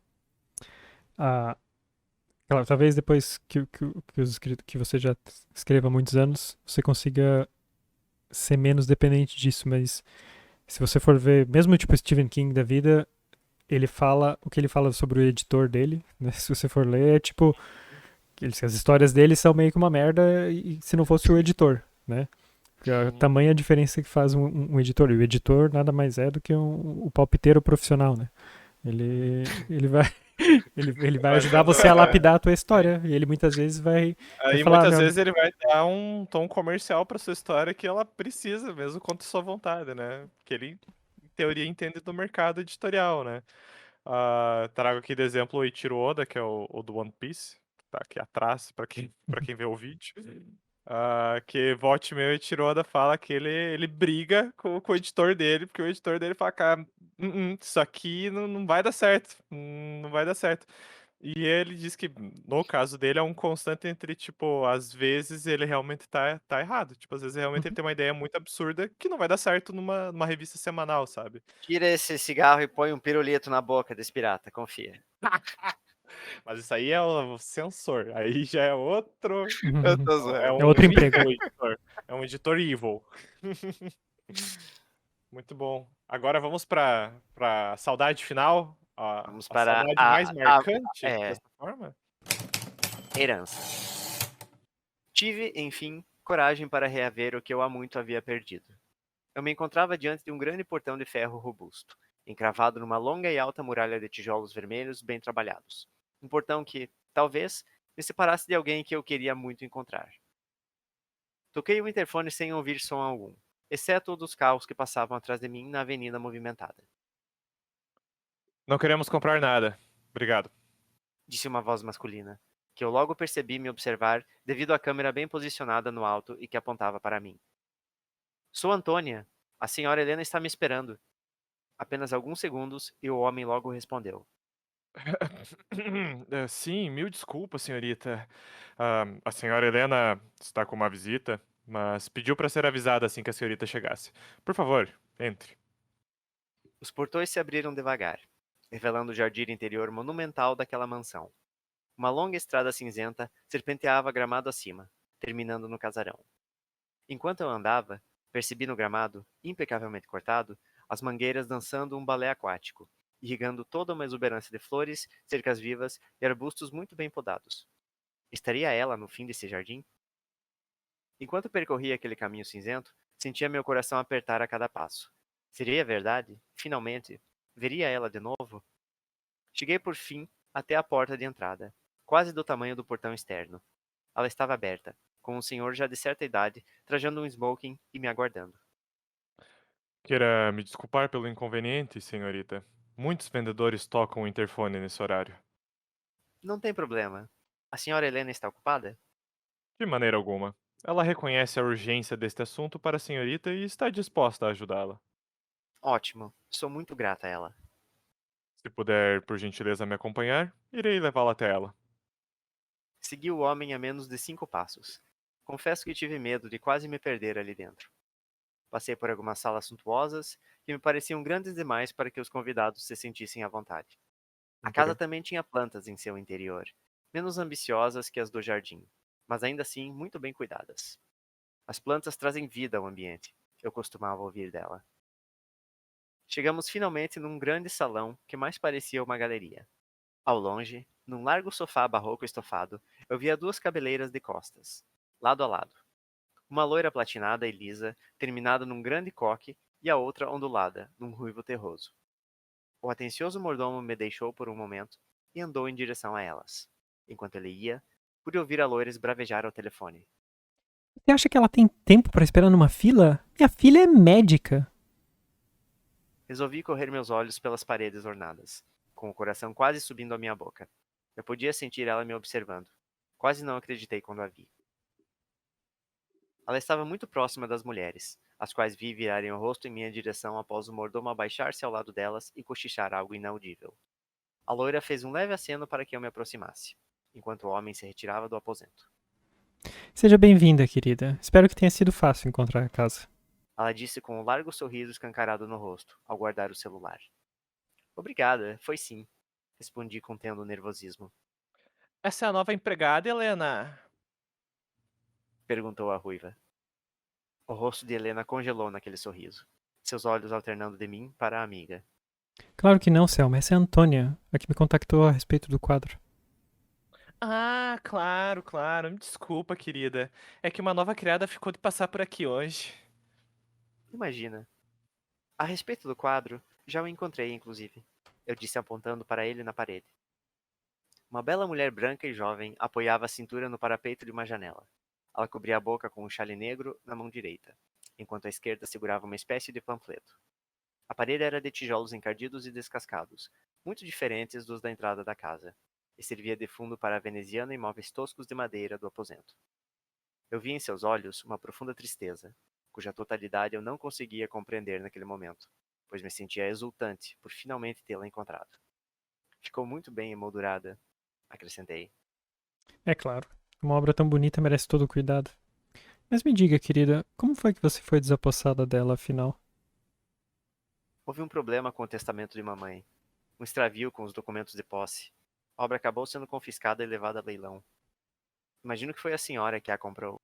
Claro, talvez depois que você já escreva há muitos anos, você consiga ser menos dependente disso, mas se você for ver, mesmo tipo Stephen King da vida, o que ele fala sobre o editor dele, né? Se você for ler, é tipo, as histórias dele são meio que uma merda e se não fosse o editor, né? A tamanha diferença que faz um editor. E o editor nada mais é do que o palpiteiro profissional, né? Ele vai ele vai ajudar você a lapidar a tua história. E ele muitas vezes vai falar, muitas vezes ele vai dar um tom comercial pra sua história que ela precisa, mesmo contra sua vontade, né? Que ele, em teoria, entende do mercado editorial, né? Trago aqui de exemplo o Eiichiro Oda, que é o do One Piece, tá aqui atrás, pra quem vê o vídeo. Que volte meu Eiichiro Oda fala que ele briga com o editor dele, porque o editor dele fala, cara, isso aqui não vai dar certo, não vai dar certo. E ele diz que, no caso dele, é um constante entre, tipo, às vezes ele realmente tá errado. Tipo, às vezes realmente ele tem uma ideia muito absurda que não vai dar certo numa revista semanal, sabe? Tira esse cigarro e põe um pirulito na boca desse pirata, confia. Mas isso aí é o sensor. Aí já é outro. Eu tô zoando. É outro emprego. Editor. É um editor evil. Muito bom. Agora vamos pra saudade final. Vamos A para saudade mais marcante dessa forma. Herança. Tive, enfim, coragem para reaver o que eu há muito havia perdido. Eu me encontrava diante de um grande portão de ferro robusto, encravado numa longa e alta muralha de tijolos vermelhos bem trabalhados. Um portão que, talvez, me separasse de alguém que eu queria muito encontrar. Toquei o interfone sem ouvir som algum, exceto o dos carros que passavam atrás de mim na avenida movimentada. Não queremos comprar nada. Obrigado. Disse uma voz masculina, que eu logo percebi me observar devido à câmera bem posicionada no alto e que apontava para mim. Sou Antônia. A senhora Helena está me esperando. Apenas alguns segundos e o homem logo respondeu. Sim, mil desculpas, senhorita. A senhora Helena está com uma visita, mas pediu para ser avisada assim que a senhorita chegasse. Por favor, entre. Os portões se abriram devagar, revelando o jardim interior monumental daquela mansão. Uma longa estrada cinzenta serpenteava gramado acima, terminando no casarão. Enquanto eu andava, percebi no gramado, impecavelmente cortado, as mangueiras dançando um balé aquático, irrigando toda uma exuberância de flores, cercas vivas e arbustos muito bem podados. Estaria ela no fim desse jardim? Enquanto percorria aquele caminho cinzento, sentia meu coração apertar a cada passo. Seria verdade? Finalmente? Veria ela de novo? Cheguei por fim até a porta de entrada, quase do tamanho do portão externo. Ela estava aberta, com um senhor já de certa idade, trajando um smoking e me aguardando. Queira me desculpar pelo inconveniente, senhorita. Muitos vendedores tocam o interfone nesse horário. Não tem problema. A senhora Helena está ocupada? De maneira alguma. Ela reconhece a urgência deste assunto para a senhorita e está disposta a ajudá-la. Ótimo. Sou muito grata a ela. Se puder, por gentileza, me acompanhar, irei levá-la até ela. Segui o homem a menos de 5 passos. Confesso que tive medo de quase me perder ali dentro. Passei por algumas salas suntuosas que me pareciam grandes demais para que os convidados se sentissem à vontade. A casa também tinha plantas em seu interior, menos ambiciosas que as do jardim, mas ainda assim muito bem cuidadas. As plantas trazem vida ao ambiente, eu costumava ouvir dela. Chegamos finalmente num grande salão que mais parecia uma galeria. Ao longe, num largo sofá barroco estofado, eu via duas cabeleiras de costas, lado a lado. Uma loira platinada e lisa, terminada num grande coque, e a outra ondulada, num ruivo terroso. O atencioso mordomo me deixou por um momento e andou em direção a elas. Enquanto ele ia, pude ouvir a loira esbravejar ao telefone. Você acha que ela tem tempo para esperar numa fila? Minha filha é médica. Resolvi correr meus olhos pelas paredes ornadas, com o coração quase subindo à minha boca. Eu podia sentir ela me observando. Quase não acreditei quando a vi. Ela estava muito próxima das mulheres, as quais vi virarem o rosto em minha direção após o mordomo abaixar-se ao lado delas e cochichar algo inaudível. A loira fez um leve aceno para que eu me aproximasse, enquanto o homem se retirava do aposento. Seja bem-vinda, querida. Espero que tenha sido fácil encontrar a casa. Ela disse com um largo sorriso escancarado no rosto, ao guardar o celular. Obrigada, foi sim, respondi contendo o nervosismo. Essa é a nova empregada, Helena. Perguntou a ruiva. O rosto de Helena congelou naquele sorriso, seus olhos alternando de mim para a amiga. Claro que não, Selma. Essa é a Antônia, a que me contactou a respeito do quadro. Ah, claro, claro. Me desculpa, querida. É que uma nova criada ficou de passar por aqui hoje. Imagina. A respeito do quadro, já o encontrei, inclusive. Eu disse apontando para ele na parede. Uma bela mulher branca e jovem apoiava a cintura no parapeito de uma janela. Ela cobria a boca com um chale negro na mão direita, enquanto a esquerda segurava uma espécie de panfleto. A parede era de tijolos encardidos e descascados, muito diferentes dos da entrada da casa, e servia de fundo para a veneziana e móveis toscos de madeira do aposento. Eu vi em seus olhos uma profunda tristeza, cuja totalidade eu não conseguia compreender naquele momento, pois me sentia exultante por finalmente tê-la encontrado. Ficou muito bem emoldurada, acrescentei. É claro. Uma obra tão bonita merece todo o cuidado. Mas me diga, querida, como foi que você foi desapossada dela, afinal? Houve um problema com o testamento de mamãe, um extravio com os documentos de posse. A obra acabou sendo confiscada e levada a leilão. Imagino que foi a senhora que a comprou.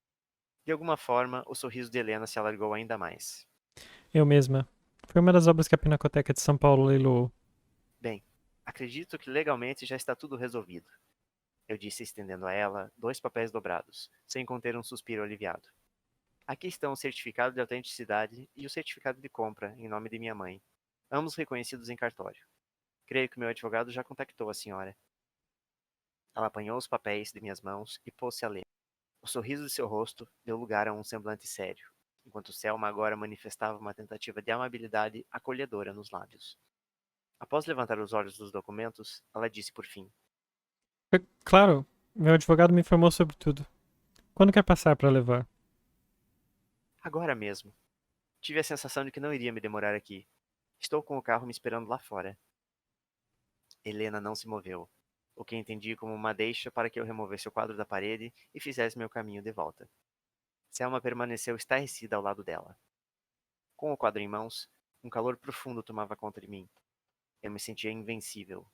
De alguma forma, o sorriso de Helena se alargou ainda mais. Eu mesma. Foi uma das obras que a Pinacoteca de São Paulo leiloou. Bem, acredito que legalmente já está tudo resolvido. Eu disse estendendo a ela 2 papéis dobrados, sem conter um suspiro aliviado. Aqui estão o certificado de autenticidade e o certificado de compra, em nome de minha mãe, ambos reconhecidos em cartório. Creio que meu advogado já contactou a senhora. Ela apanhou os papéis de minhas mãos e pôs-se a ler. O sorriso de seu rosto deu lugar a um semblante sério, enquanto Selma agora manifestava uma tentativa de amabilidade acolhedora nos lábios. Após levantar os olhos dos documentos, ela disse por fim: Claro, meu advogado me informou sobre tudo. Quando quer passar para levar? Agora mesmo. Tive a sensação de que não iria me demorar aqui. Estou com o carro me esperando lá fora. Helena não se moveu, o que entendi como uma deixa para que eu removesse o quadro da parede e fizesse meu caminho de volta. Selma permaneceu estarrecida ao lado dela. Com o quadro em mãos, um calor profundo tomava conta de mim. Eu me sentia invencível.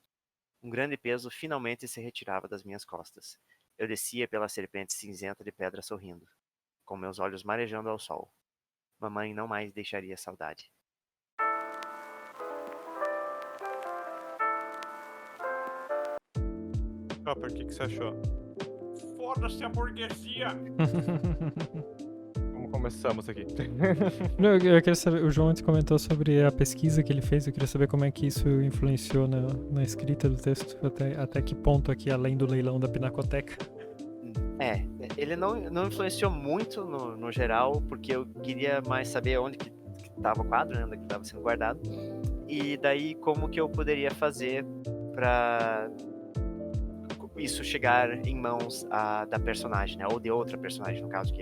Um grande peso finalmente se retirava das minhas costas. Eu descia pela serpente cinzenta de pedra sorrindo, com meus olhos marejando ao sol. Mamãe não mais deixaria saudade. Chopper, o que você achou? Foda-se a burguesia! Como Começamos aqui. Não, eu queria saber, o João antes comentou sobre a pesquisa que ele fez, eu queria saber como é que isso influenciou na escrita do texto, até que ponto aqui, além do leilão da Pinacoteca. Ele não influenciou muito no geral, porque eu queria mais saber onde que estava o quadro, né, onde que estava sendo guardado, e daí como que eu poderia fazer para isso chegar em mãos da personagem, né, ou de outra personagem, no caso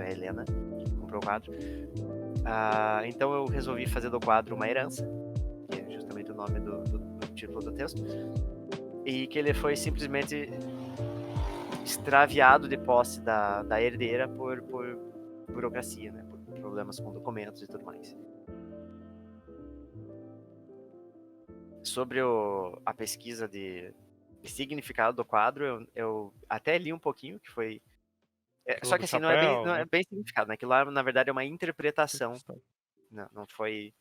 é a Helena, que comprou o quadro. Então eu resolvi fazer do quadro uma herança, que é justamente o nome do título do texto, e que ele foi simplesmente extraviado de posse da herdeira por burocracia, né, por problemas com documentos e tudo mais. Sobre a pesquisa de significado do quadro, eu até li um pouquinho, que foi... só que assim, não é bem significado, né? Aquilo lá, na verdade, é uma interpretação. Não foi...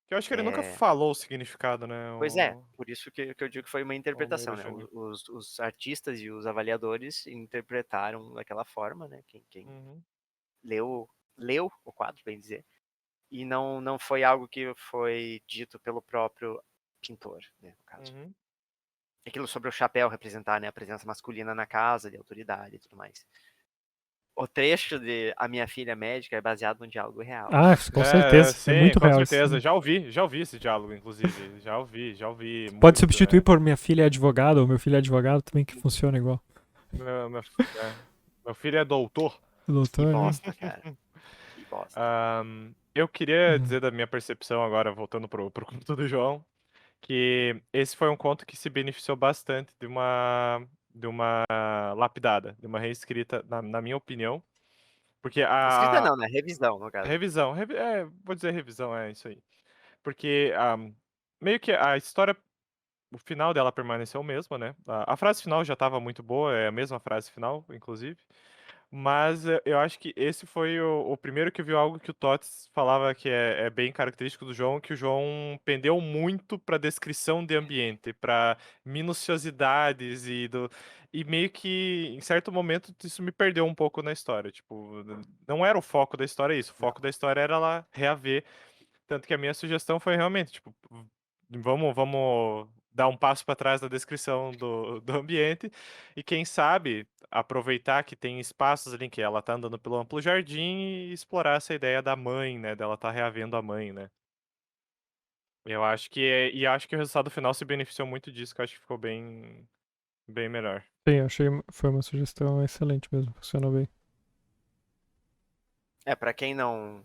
Eu acho que ele nunca falou o significado, né? Pois por isso que eu digo que foi uma interpretação, né? Os artistas e os avaliadores interpretaram daquela forma, né? Quem leu o quadro, bem dizer. E não foi algo que foi dito pelo próprio pintor, né, no caso. Aquilo sobre o chapéu representar, né, a presença masculina na casa, de autoridade e tudo mais. O trecho de A Minha Filha Médica é baseado num diálogo real. Com certeza. Sim, é muito real. Com certeza. Sim. Já ouvi esse diálogo, inclusive. Já ouvi. Pode muito, substituir por Minha Filha é Advogada, ou Meu Filho é Advogado também, que funciona igual. Meu filho é doutor. Doutor, que bosta, cara. Que bosta. Eu queria dizer da minha percepção agora, voltando pro conto do João, que esse foi um conto que se beneficiou bastante de uma lapidada, de uma reescrita, na minha opinião. Porque Escrita não, né? Revisão, no caso. Revisão. Vou dizer revisão, é isso aí. Porque meio que a história, o final dela permaneceu o mesmo, né? A frase final já estava muito boa, é a mesma frase final, inclusive. Mas eu acho que esse foi o primeiro que viu algo que o Tots falava que é bem característico do João, que o João pendeu muito para descrição de ambiente, para minuciosidades e meio que em certo momento isso me perdeu um pouco na história. Tipo, não era o foco da história isso. O foco da história era lá reaver. Tanto que a minha sugestão foi realmente, tipo, vamos dar um passo para trás da descrição do ambiente e quem sabe aproveitar que tem espaços ali que ela tá andando pelo amplo jardim e explorar essa ideia da mãe, né, dela tá reavendo a mãe, né. Eu acho que acho que o resultado final se beneficiou muito disso, que eu acho que ficou bem melhor. Sim, achei foi uma sugestão excelente mesmo, funcionou bem. Pra quem não...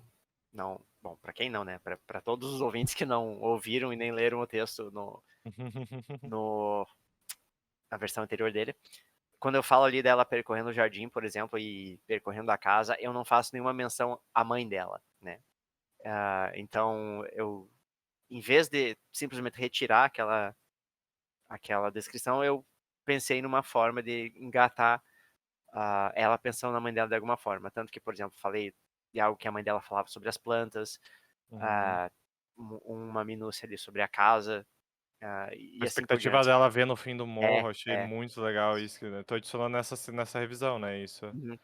Bom, pra quem não, né? Pra todos os ouvintes que não ouviram e nem leram o texto na versão anterior dele. Quando eu falo ali dela percorrendo o jardim, por exemplo, e percorrendo a casa, eu não faço nenhuma menção à mãe dela, né? Então, eu, em vez de simplesmente retirar aquela descrição, eu pensei numa forma de engatar ela pensando na mãe dela de alguma forma. Tanto que, por exemplo, falei de algo que a mãe dela falava sobre as plantas, uma minúcia ali sobre a casa. E A assim expectativa dela ver no fim do morro, achei é. muito legal isso. Eu tô adicionando nessa revisão, né? Isso. Uhum.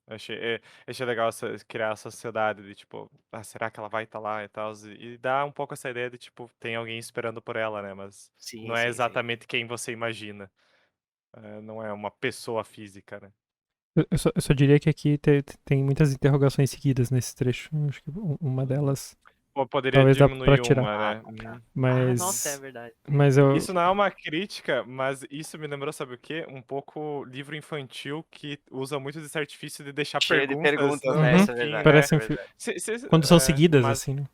Eu achei legal criar essa sociedade de tipo, será que ela vai estar lá e tal? E dá um pouco essa ideia de tipo, tem alguém esperando por ela, né? Mas Sim, não é sim. exatamente quem você imagina. Não é uma pessoa física, né? Eu só diria que aqui tem muitas interrogações seguidas nesse trecho. Acho que uma delas Poderia talvez dá pra diminuir tirar. uma, né? Mas, nossa, é verdade. Isso não é uma crítica, mas isso me lembrou, sabe o quê? Um pouco livro infantil que usa muito desse artifício de deixar Cheio de perguntas perguntas, no né? Isso é fim, verdade. Parece é um verdade. quando são seguidas, mas... assim, né?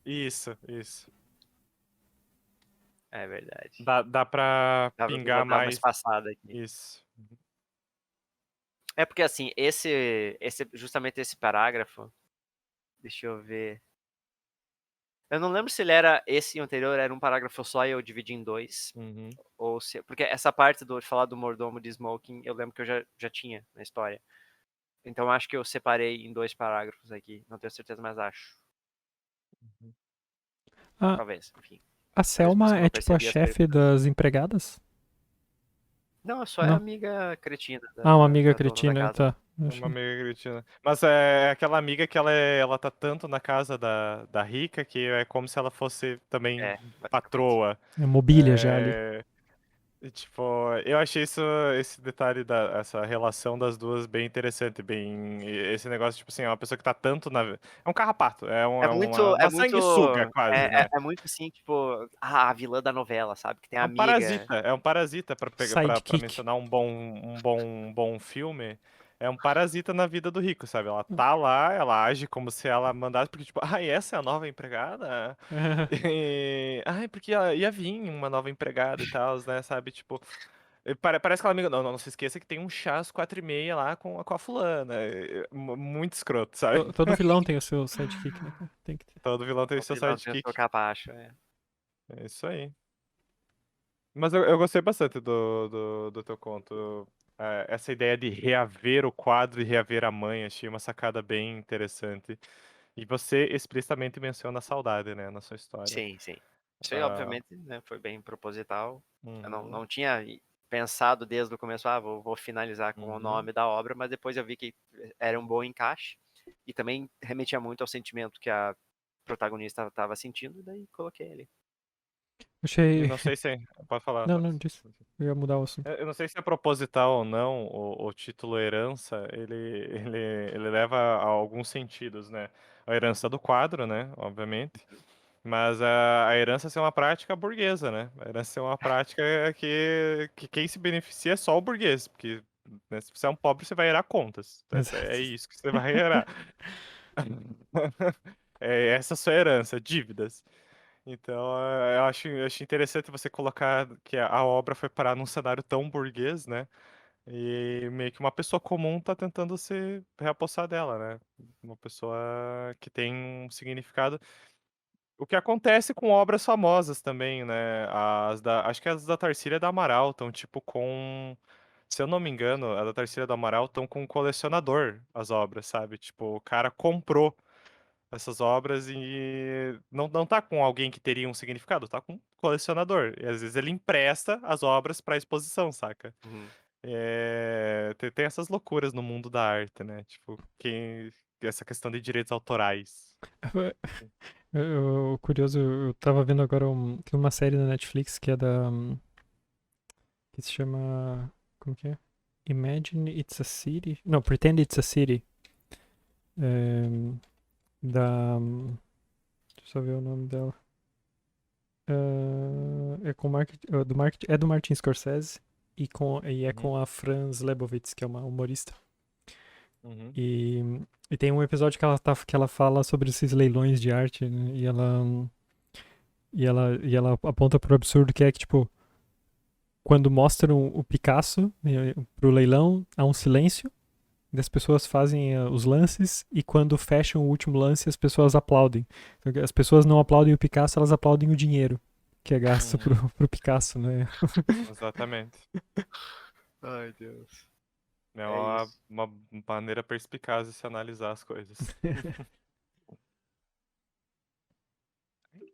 Isso. É verdade. Dá pra pingar dar uma mais. espaçada aqui. Isso. É porque, assim, justamente esse parágrafo, deixa eu ver. Eu não lembro se ele era, esse anterior era um parágrafo só e eu dividi em dois. Ou se, porque essa parte de falar do mordomo de Smoking, eu lembro que eu já tinha na história. Então acho que eu separei em 2 parágrafos aqui. Não tenho certeza, mas acho. Talvez, enfim. A Selma é tipo a chefe das empregadas? Não, só é amiga cretina. Uma amiga da dona da cretina, casa. tá. É Acho uma que- amiga cretina. Mas é aquela amiga que ela tá tanto na casa da rica que é como se ela fosse também É, basicamente. patroa. É mobília já ali. E, tipo, eu achei esse detalhe essa relação das duas bem interessante, esse negócio, tipo assim, é uma pessoa que tá tanto na... É um carrapato, É muito, é uma muito, sanguessuga quase, né? é muito assim, tipo, a vilã da novela, sabe? Que tem a É amiga. um parasita para pegar para Sidekick. mencionar um bom filme. É um parasita na vida do rico, sabe? Ela tá lá, ela age como se ela mandasse, porque tipo, ai, essa é a nova empregada? Ai, porque ia vir uma nova empregada e tal, né, sabe? Tipo, parece aquela amiga, não se esqueça que tem um chá às 4h30 lá com a fulana. Muito escroto, sabe? Todo vilão tem o seu sidekick, né, cara? Tem que ter. Todo vilão tem O seu vilão tem o seu sidekick. capacho, é. É isso aí. Mas eu gostei bastante do teu conto. Essa ideia de reaver o quadro e reaver a mãe, achei uma sacada bem interessante. E você explicitamente menciona a saudade, né, na sua história. Sim, sim. Isso aí, Ah, obviamente, né, foi bem proposital. Eu uhum, não tinha pensado desde o começo, vou finalizar com o uhum. nome da obra, mas depois eu vi que era um bom encaixe e também remetia muito ao sentimento que a protagonista estava sentindo, e daí coloquei ele. E Achei. não sei se... Pode falar, Não, Thales. não, disse. Eu ia mudar o assunto. Eu não sei se é proposital ou não, o título herança, ele leva a alguns sentidos, né? A herança do quadro, né, obviamente. Mas a herança ser uma prática burguesa, né? A herança ser uma prática que quem se beneficia é só o burguês, porque né, se você é um pobre, você vai herar contas. É Exato. isso que você vai herar. É essa a sua herança, dívidas. Então, eu acho interessante você colocar que a obra foi parar num cenário tão burguês, né? E meio que uma pessoa comum tá tentando se reapossar dela, né? Uma pessoa que tem um significado. O que acontece com obras famosas também, né? Acho que as da Tarsila e da Amaral estão tipo com. Se eu não me engano, a da Tarsila e do Amaral estão com um colecionador, as obras, sabe? Tipo, o cara comprou essas obras e não tá com alguém que teria um significado, tá com um colecionador. E às vezes ele empresta as obras pra exposição, saca? Uhum. Tem essas loucuras no mundo da arte, né? Tipo, essa questão de direitos autorais. Curioso, eu tava vendo agora tem uma série na Netflix que é da. Que se chama. Como que é? Imagine It's a City? Não, Pretend It's a City. É, da. Deixa eu só ver o nome dela. É com é do Martin Scorsese e é Uhum, com a Franz Lebowitz, que é uma humorista. uhum, E, e tem um episódio que ela fala sobre esses leilões de arte, né? E ela aponta pro absurdo que é que, tipo, quando mostram o Picasso pro leilão, há um silêncio, e as pessoas fazem os lances, e quando fecham o último lance, as pessoas aplaudem. Então, as pessoas não aplaudem o Picasso, elas aplaudem o dinheiro que é gasto uhum. pro Picasso, né? Exatamente. Ai, Deus. É É isso. uma maneira perspicaz de se analisar as coisas.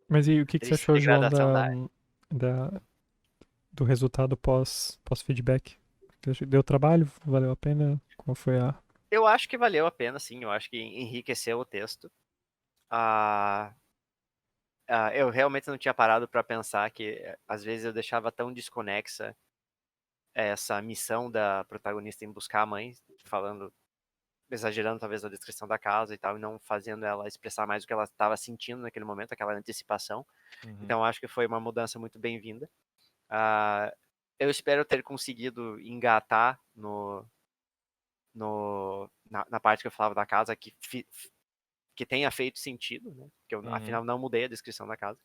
Mas e o que você Triste achou, João, degradação da. da, do resultado pós-feedback? Deu trabalho? Valeu a pena? Qual foi a. Eu acho que valeu a pena, sim. Eu acho que enriqueceu o texto. Ah, eu realmente não tinha parado para pensar que às vezes eu deixava tão desconexa essa missão da protagonista em buscar a mãe, falando, exagerando talvez a descrição da casa e tal, e não fazendo ela expressar mais o que ela estava sentindo naquele momento, aquela antecipação. Uhum. Então acho que foi uma mudança muito bem-vinda. Eu espero ter conseguido engatar na parte que eu falava da casa que tenha feito sentido, né? Que eu, Uhum. afinal, não mudei a descrição da casa.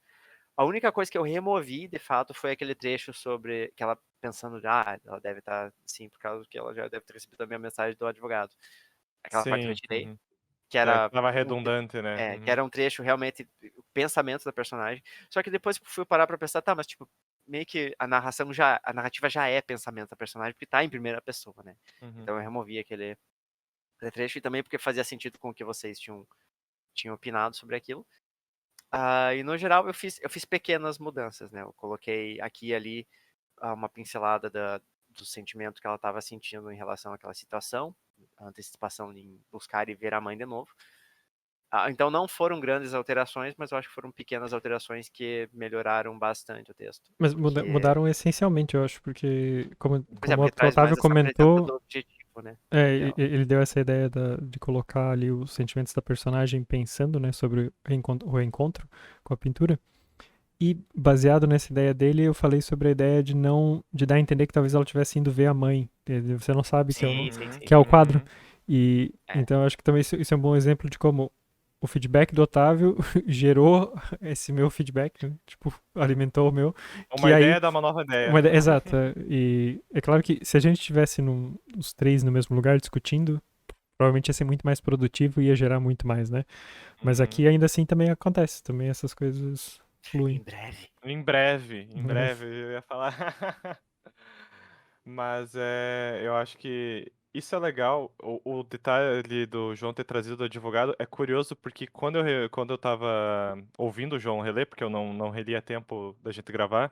A única coisa que eu removi, de fato, foi aquele trecho sobre que ela pensando, ela deve estar assim, por causa que ela já deve ter recebido a minha mensagem do advogado. Aquela parte eu Sim. retirei, Uhum. que era Tava redundante, né? que Uhum. era um trecho realmente, o pensamento da personagem. Só que depois fui parar pra pensar, tá, mas tipo, meio que a narrativa já é pensamento da personagem, porque tá em primeira pessoa, né? Uhum. Então eu removi aquele trecho e também porque fazia sentido com o que vocês tinham opinado sobre aquilo. E no geral eu fiz pequenas mudanças, né? Eu coloquei aqui e ali uma pincelada do sentimento que ela estava sentindo em relação àquela situação. a antecipação em buscar e ver a mãe de novo. Então não foram grandes alterações, mas eu acho que foram pequenas alterações que melhoraram bastante o texto. Mas Porque, mudaram essencialmente, eu acho, porque como, pois é, como o porque traz Otávio mais essa presença comentou, do objetivo, né? ele deu essa ideia de colocar ali os sentimentos da personagem pensando, né, sobre o reencontro com a pintura. E baseado nessa ideia dele, eu falei sobre a ideia de dar a entender que talvez ela estivesse indo ver a mãe. Você não sabe Sim, sim, sim. que é o quadro. E É. então eu acho que também isso é um bom exemplo de como o feedback do Otávio gerou esse meu feedback, né? Tipo, alimentou o meu. Uma ideia dá uma nova ideia. Exato. E é claro que se a gente estivesse os três no mesmo lugar discutindo, provavelmente ia ser muito mais produtivo e ia gerar muito mais, né? Mas aqui ainda assim também acontece, também essas coisas fluem. Em breve. Em breve, eu ia falar. Mas eu acho que isso é legal. O detalhe do João ter trazido o advogado é curioso, porque quando eu tava ouvindo o João reler, porque eu não reli a tempo da gente gravar,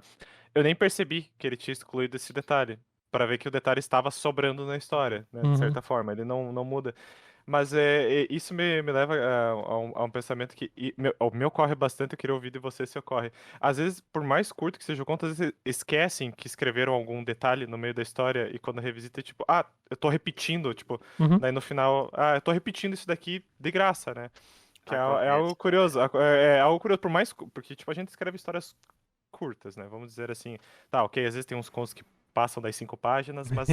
eu nem percebi que ele tinha excluído esse detalhe. Pra ver que o detalhe estava sobrando na história, né, de certa forma. Ele não muda. Mas isso me leva a um pensamento que me ocorre bastante, eu queria ouvir de você se ocorre. Às vezes, por mais curto que seja o conto, às vezes esquecem que escreveram algum detalhe no meio da história e quando revisita, tipo, eu tô repetindo, tipo, daí no final, eu tô repetindo isso daqui de graça, né? Que é algo curioso. É algo curioso, porque, tipo, a gente escreve histórias curtas, né? Vamos dizer assim. Tá, ok, às vezes tem uns contos que passam das 5 páginas, mas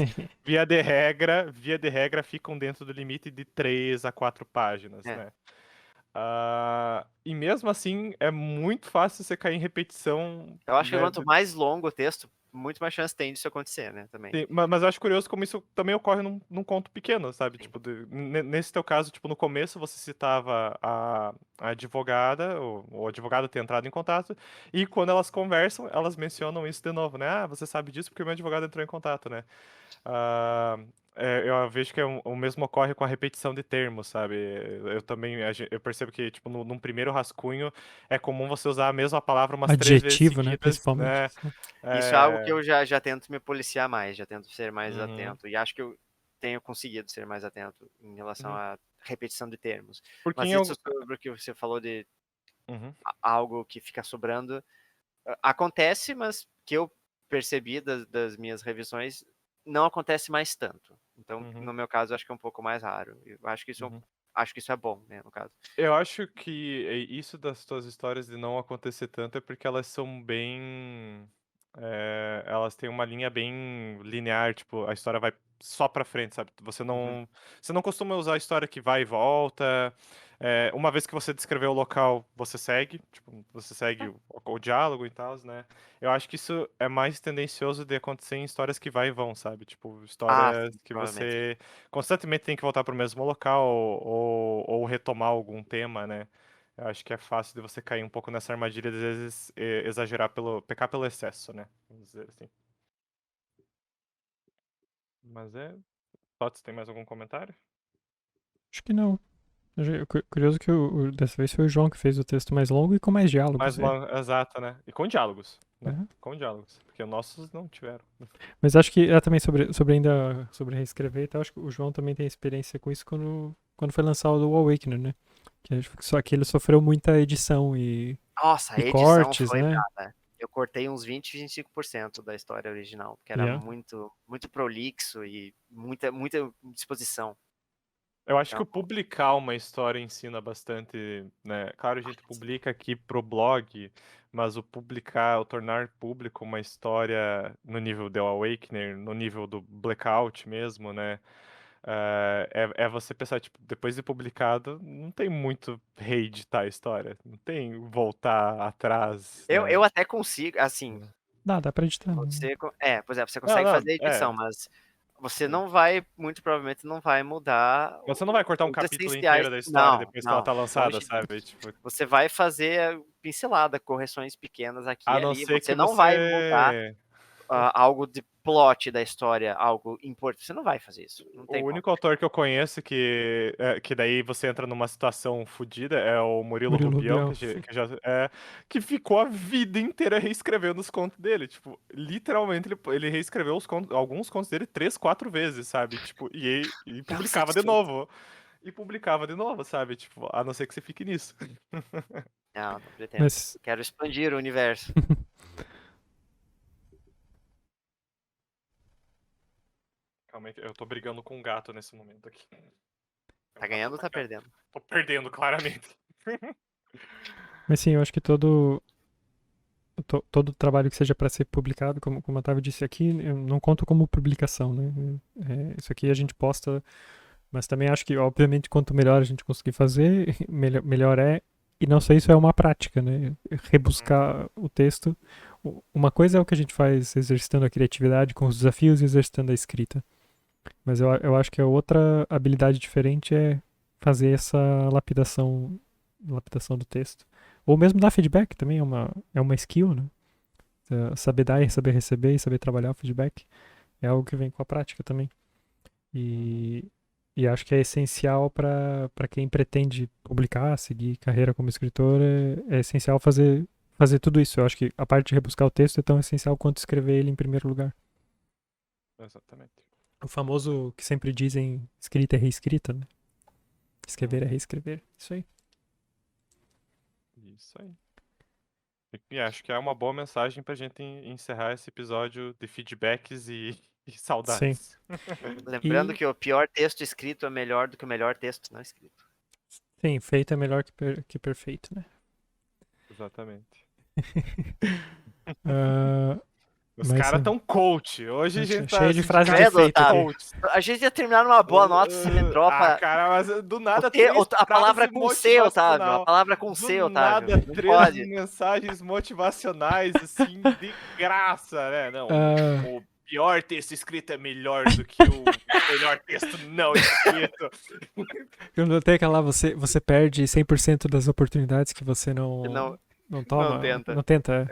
via de regra, ficam dentro do limite de 3 a 4 páginas, né? E mesmo assim, é muito fácil você cair em repetição. Eu acho que Né? quanto mais longo o texto, muito mais chance tem disso acontecer, né? Também. Sim, mas eu acho curioso como isso também ocorre num conto pequeno, sabe? Sim. Tipo, nesse teu caso, tipo, no começo você citava a advogada, o advogado ter entrado em contato, e quando elas conversam, elas mencionam isso de novo, né? Você sabe disso porque o meu advogado entrou em contato, né? Eu vejo que o mesmo ocorre com a repetição de termos, sabe? Eu também, eu percebo que, tipo, num primeiro rascunho, é comum você usar a mesma palavra umas 3 vezes Adjetivo, né? seguidas, Principalmente. né? Isso é algo que eu já tento me policiar mais, já tento ser mais Uhum. atento. E acho que eu tenho conseguido ser mais atento em relação à repetição de termos. Porque Mas isso sobre o que você falou de algo que fica sobrando, acontece, mas que eu percebi das minhas revisões, não acontece mais tanto. Então, no meu caso, acho que é um pouco mais raro. Eu acho que isso é bom, né, no caso. Eu acho que isso das tuas histórias de não acontecer tanto é porque elas são bem. Elas têm uma linha bem linear, tipo, a história vai só pra frente, sabe? Você não costuma usar a história que vai e volta. Uma vez que você descreveu o local, você segue, tipo, você segue o diálogo e tal, né? Eu acho que isso é mais tendencioso de acontecer em histórias que vai e vão, sabe? Tipo, histórias Sim, que provavelmente. você constantemente tem que voltar pro mesmo local ou retomar algum tema, né? Eu acho que é fácil de você cair um pouco nessa armadilha de às vezes exagerar pecar pelo excesso, né? Vamos dizer assim. Mas Tots, tem mais algum comentário? Acho que não. Curioso que dessa vez foi o João que fez o texto mais longo e com mais diálogos. Mais longo, exato, né? E com diálogos, né? Uhum. Com diálogos, porque nossos não tiveram. Mas acho que também sobre reescrever e tal, acho que o João também tem experiência com isso quando foi lançado o Awakener, né? Só que ele sofreu muita edição Nossa, a edição cortes, foi né? brava. Eu cortei uns 20, 25% da história original, porque era muito, muito prolixo e muita disposição. Eu acho que o publicar uma história ensina bastante, né? Claro, a gente publica aqui pro blog, mas o tornar público uma história no nível do Awakener, no nível do Blackout mesmo, né? É você pensar, tipo, depois de publicado, não tem muito reeditar a história, não tem voltar atrás, né? Eu até consigo, assim, Dá pra editar. você consegue fazer a edição, mas você não vai, muito provavelmente não vai mudar Você não vai cortar um os capítulo essenciais. inteiro da história depois que ela Não, tá lançada, longe sabe? disso. Tipo, Você vai fazer pincelada, correções pequenas aqui e a não ali, ser você que não vai mudar algo de plot da história, algo importante. Você não vai fazer isso. Não tem O como. único autor que eu conheço que daí você entra numa situação fodida é o Murilo Murilo Rubião, Rubião. que ficou a vida inteira reescrevendo os contos dele. Tipo, literalmente ele reescreveu alguns contos dele 3, 4 vezes, sabe? Tipo, e publicava de novo. E publicava de novo, sabe? Tipo, a não ser que você fique nisso. Não pretendo. Mas Quero expandir o universo. Calma aí, eu tô brigando com um gato nesse momento aqui. Tá ganhando ou tá perdendo? Tô perdendo, claramente. Mas sim, eu acho que todo trabalho que seja para ser publicado, como o Otávio disse aqui, eu não conto como publicação, né? Isso aqui a gente posta, mas também acho que, obviamente, quanto melhor a gente conseguir fazer, melhor é. E não só isso, é uma prática, né? Rebuscar o texto. Uma coisa é o que a gente faz exercitando a criatividade com os desafios e exercitando a escrita. Mas eu acho que a outra habilidade diferente é fazer essa lapidação do texto. Ou mesmo dar feedback também é uma skill, né? Saber dar e saber receber e saber trabalhar o feedback é algo que vem com a prática também. E acho que é essencial para quem pretende publicar, seguir carreira como escritor, é essencial fazer tudo isso. Eu acho que a parte de rebuscar o texto é tão essencial quanto escrever ele em primeiro lugar. Exatamente. O famoso que sempre dizem, escrita é reescrita, né? Escrever é reescrever. Isso aí. Isso aí. E acho que é uma boa mensagem pra gente encerrar esse episódio de feedbacks e saudades. Lembrando que o pior texto escrito é melhor do que o melhor texto não escrito. Sim, feito é melhor que perfeito, né? Exatamente. Os Mas caras sim. tão coach. Hoje a gente tá Cheio de frases de Credo, efeito Otávio. aqui. A gente ia terminar numa boa nota, você me dropa cara, mas do nada a palavra com C, Otávio. A palavra com C, Otávio. Nada, Não 3 pode. mensagens motivacionais, assim, de graça, né? Não, o pior texto escrito é melhor do que o melhor texto não escrito. Eu notei que lá você perde 100% das oportunidades que você não toma. Não tenta.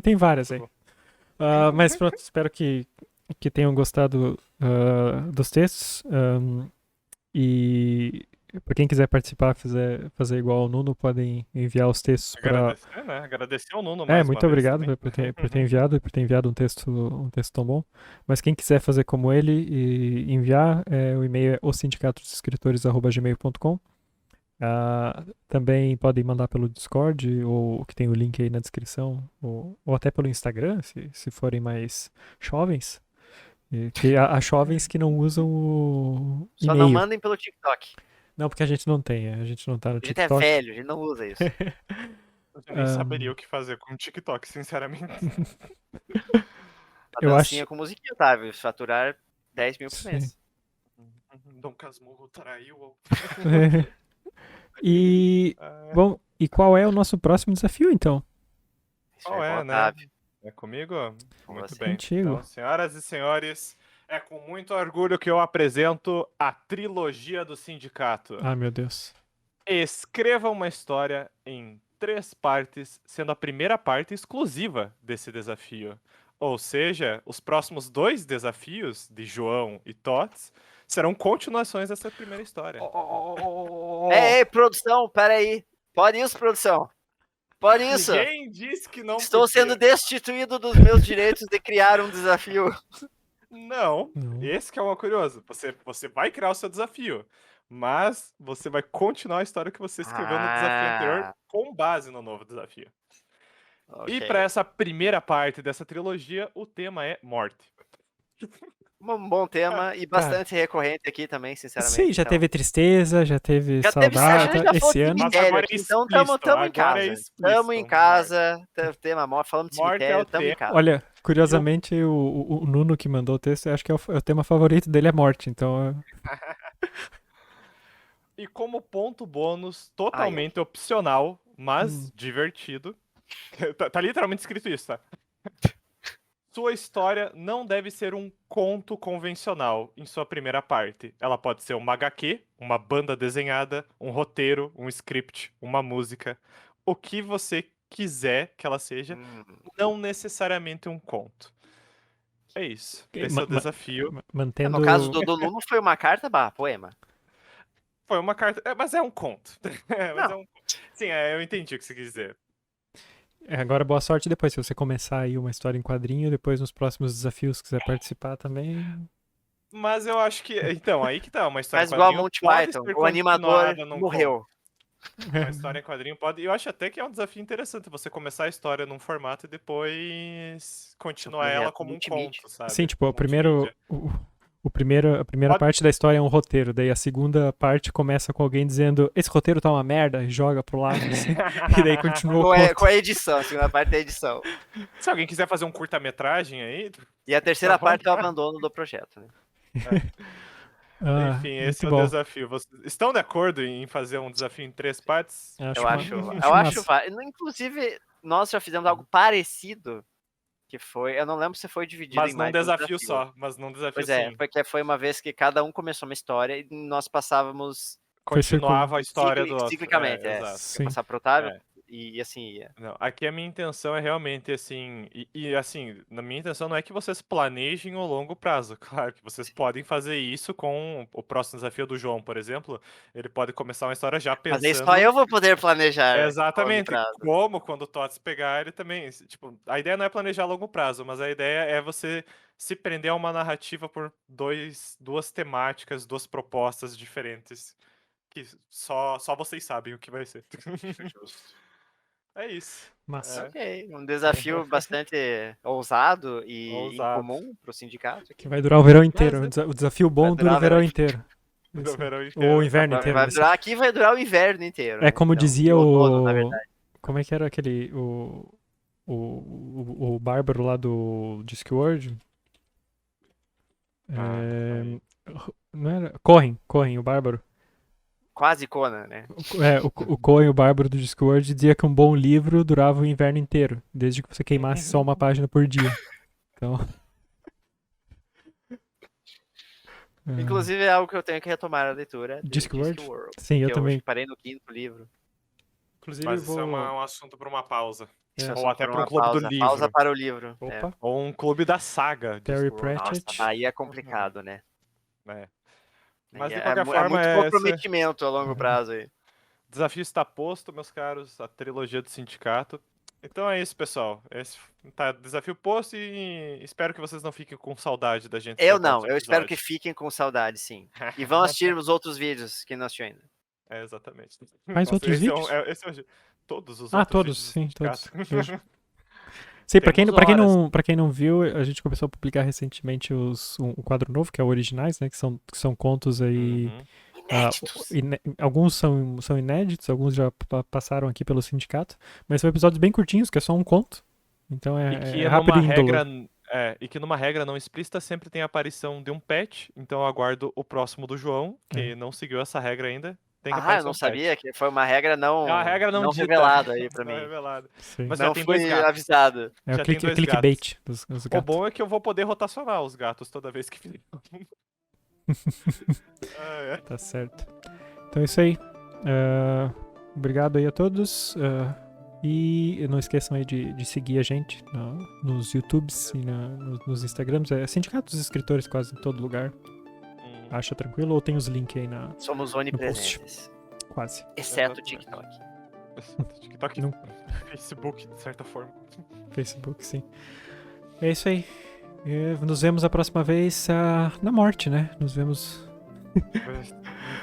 Tem várias aí. Mas pronto, espero que tenham gostado dos textos. E para quem quiser participar, fazer igual ao Nuno, podem enviar os textos para. Agradecer ao Nuno mais muito uma vez obrigado por ter enviado um texto tão bom. Mas quem quiser fazer como ele e enviar, o e-mail é osindicatodosescritores@gmail.com. Também podem mandar pelo Discord, ou que tem o link aí na descrição, ou até pelo Instagram, se forem mais jovens. Que há jovens que não usam o Só e-mail. não mandem pelo TikTok. Não, porque a gente não tem, a gente não tá no A gente TikTok. é velho, a gente não usa isso. Eu nem saberia o que fazer com o TikTok, sinceramente. A dancinha com musiquinha, Otávio. Faturar 10 mil por mês. Dom Casmurro traiu. Bom, e qual é o nosso próximo desafio, então? Qual é, né? Otávio. É comigo? Com Muito você. bem. Contigo. Então, senhoras e senhores, é com muito orgulho que eu apresento a trilogia do sindicato. Ah, meu Deus. Escreva uma história em 3 partes, sendo a primeira parte exclusiva desse desafio. Ou seja, os próximos 2 desafios de João e Tots serão continuações dessa primeira história. Ei, produção, peraí. Pode isso, produção. Pode isso. Ninguém disse que não Estou podia. sendo destituído dos meus direitos de criar um desafio. Não, esse que é o curioso. Você vai criar o seu desafio, mas você vai continuar a história que você escreveu no desafio anterior com base no novo desafio. Okay. E para essa primeira parte dessa trilogia, o tema é morte. Um bom tema e bastante recorrente aqui também, sinceramente. Sim, já teve tristeza, já teve saudade esse ano. Mas agora é então explícito, tamo em casa. Tamo em casa, tema morte, falando de cemitério, tamo em casa. Olha, curiosamente, o Nuno que mandou o texto, eu acho que é o tema favorito dele é morte, então... E como ponto bônus, totalmente opcional, mas divertido, tá literalmente escrito isso, tá? Sua história não deve ser um conto convencional em sua primeira parte. Ela pode ser uma HQ, uma banda desenhada, um roteiro, um script, uma música. O que você quiser que ela seja, não necessariamente um conto. É isso. Esse é o desafio. Mantendo... No caso do Lulu foi uma carta barra poema. Foi uma carta. Mas é um conto. Mas Não. é um... Sim, eu entendi o que você quis dizer. Agora, boa sorte depois. Se você começar aí uma história em quadrinho, depois nos próximos desafios quiser participar também. Mas eu acho que. Então, aí que tá. Uma história Mas em igual a quadrinho Monty pode Python, ser o animador continuada num morreu. Uma história em quadrinho pode. E eu acho até que é um desafio interessante você começar a história num formato e depois continuar ela projeto como um multimídia. conto, sabe? Sim, tipo, a Multimídia. primeira Pode- parte da história é um roteiro, daí a segunda parte começa com alguém dizendo esse roteiro tá uma merda, e joga pro lado, assim, e daí continua o conto. Com a edição, a segunda parte da edição. Se alguém quiser fazer um curta-metragem aí. E a terceira Tá parte é o vontade. abandono do projeto, né? Enfim, esse muito é o bom. desafio. Vocês estão de acordo em fazer um desafio em 3 partes? Eu acho massa. inclusive, nós já fizemos algo parecido, que foi, eu não lembro se foi dividido Mas em num mais de um desafio só. Mas num desafio Pois é, sim. porque foi uma vez que cada um começou uma história e nós passávamos Continuava a história do outro. ciclicamente, Exato. Sim. passar pro Otávio É. e assim ia. Não, aqui a minha intenção é realmente assim, e assim, na minha intenção não é que vocês planejem o longo prazo, claro que vocês podem fazer isso com o próximo desafio do João, por exemplo, ele pode começar uma história já Mas aí pensando... só eu vou poder planejar. a longo Exatamente, prazo. como quando o Tots pegar ele também, tipo, a ideia não é planejar a longo prazo, mas a ideia é você se prender a uma narrativa por duas temáticas, duas propostas diferentes, que só vocês sabem o que vai ser. É isso. Massa. Ok, um desafio bastante ousado e Ousado. incomum pro sindicato. Que vai durar o verão inteiro. Mas, O desafio bom Vai dura durar o verão inteiro. Do Isso. verão Ou inteiro. o inverno inteiro. Vai durar, aqui vai durar o inverno inteiro. É né? como Então, dizia outono, na o... verdade. Como é que era aquele... O bárbaro lá do Discworld? Não era... Corren, o bárbaro. Quase Conan, né? O Cohen, o bárbaro do Discworld, dizia que um bom livro durava o inverno inteiro, desde que você queimasse só uma página por dia. Então... Inclusive é algo que eu tenho que retomar a leitura. de Discworld? Discworld, Sim, eu que também. parei no 5º livro. Inclusive, Mas eu vou... isso é um assunto para uma pausa. Isso é Ou só até por para um uma clube pausa. do livro. Pausa para o livro. Opa. Ou um clube da saga. Terry Discworld. Pratchett. Nossa, aí é complicado, né? É. Mas Aí de qualquer é forma, muito comprometimento a longo prazo aí. o desafio está posto, meus caros, a trilogia do sindicato. Então é isso, pessoal. Esse tá desafio posto e espero que vocês não fiquem com saudade da gente. Eu no próximo não, eu espero que episódio. fiquem com saudade, sim. E vão assistir os outros vídeos que não assistiu ainda. É, exatamente. Mais outros esse vídeos? Todos os Ah, outros todos, vídeos do sim, todos. sindicato. Vejo. Sim, pra Temos quem não viu, a gente começou a publicar recentemente o quadro novo, que é o Originais, né? Que são contos aí. Uhum. Inéditos. Alguns são inéditos, alguns já passaram aqui pelo sindicato, mas são episódios bem curtinhos, que é só um conto. Então E que é rápido e indolor. e que numa regra não explícita sempre tem a aparição de um pet, então eu aguardo o próximo do João, que não seguiu essa regra ainda. Tem que Eu aparecer não um sabia pet. que foi uma regra não, É uma regra não dita. revelada aí pra Não mim. revelada. Sim. Mas já Não tem dois fui gatos. avisado. É o já tem dois clickbait dos O gatos. bom é que eu vou poder rotacionar os gatos toda vez que fizer. Tá certo. Então é isso aí. Obrigado aí a todos. E não esqueçam aí de seguir a gente nos YouTubes e nos Instagrams. É Sindicato dos Escritores quase em todo lugar. Acha tranquilo? Ou tem os links aí na... Somos onipresentes. Quase. Exceto o TikTok. TikTok, Não. Facebook, de certa forma. Facebook, sim. É isso aí. Nos vemos a próxima vez na morte, né? Nos vemos...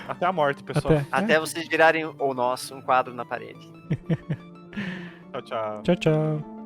Até a morte, pessoal. Até vocês virarem ou nós um quadro na parede. Tchau, tchau. Tchau, tchau.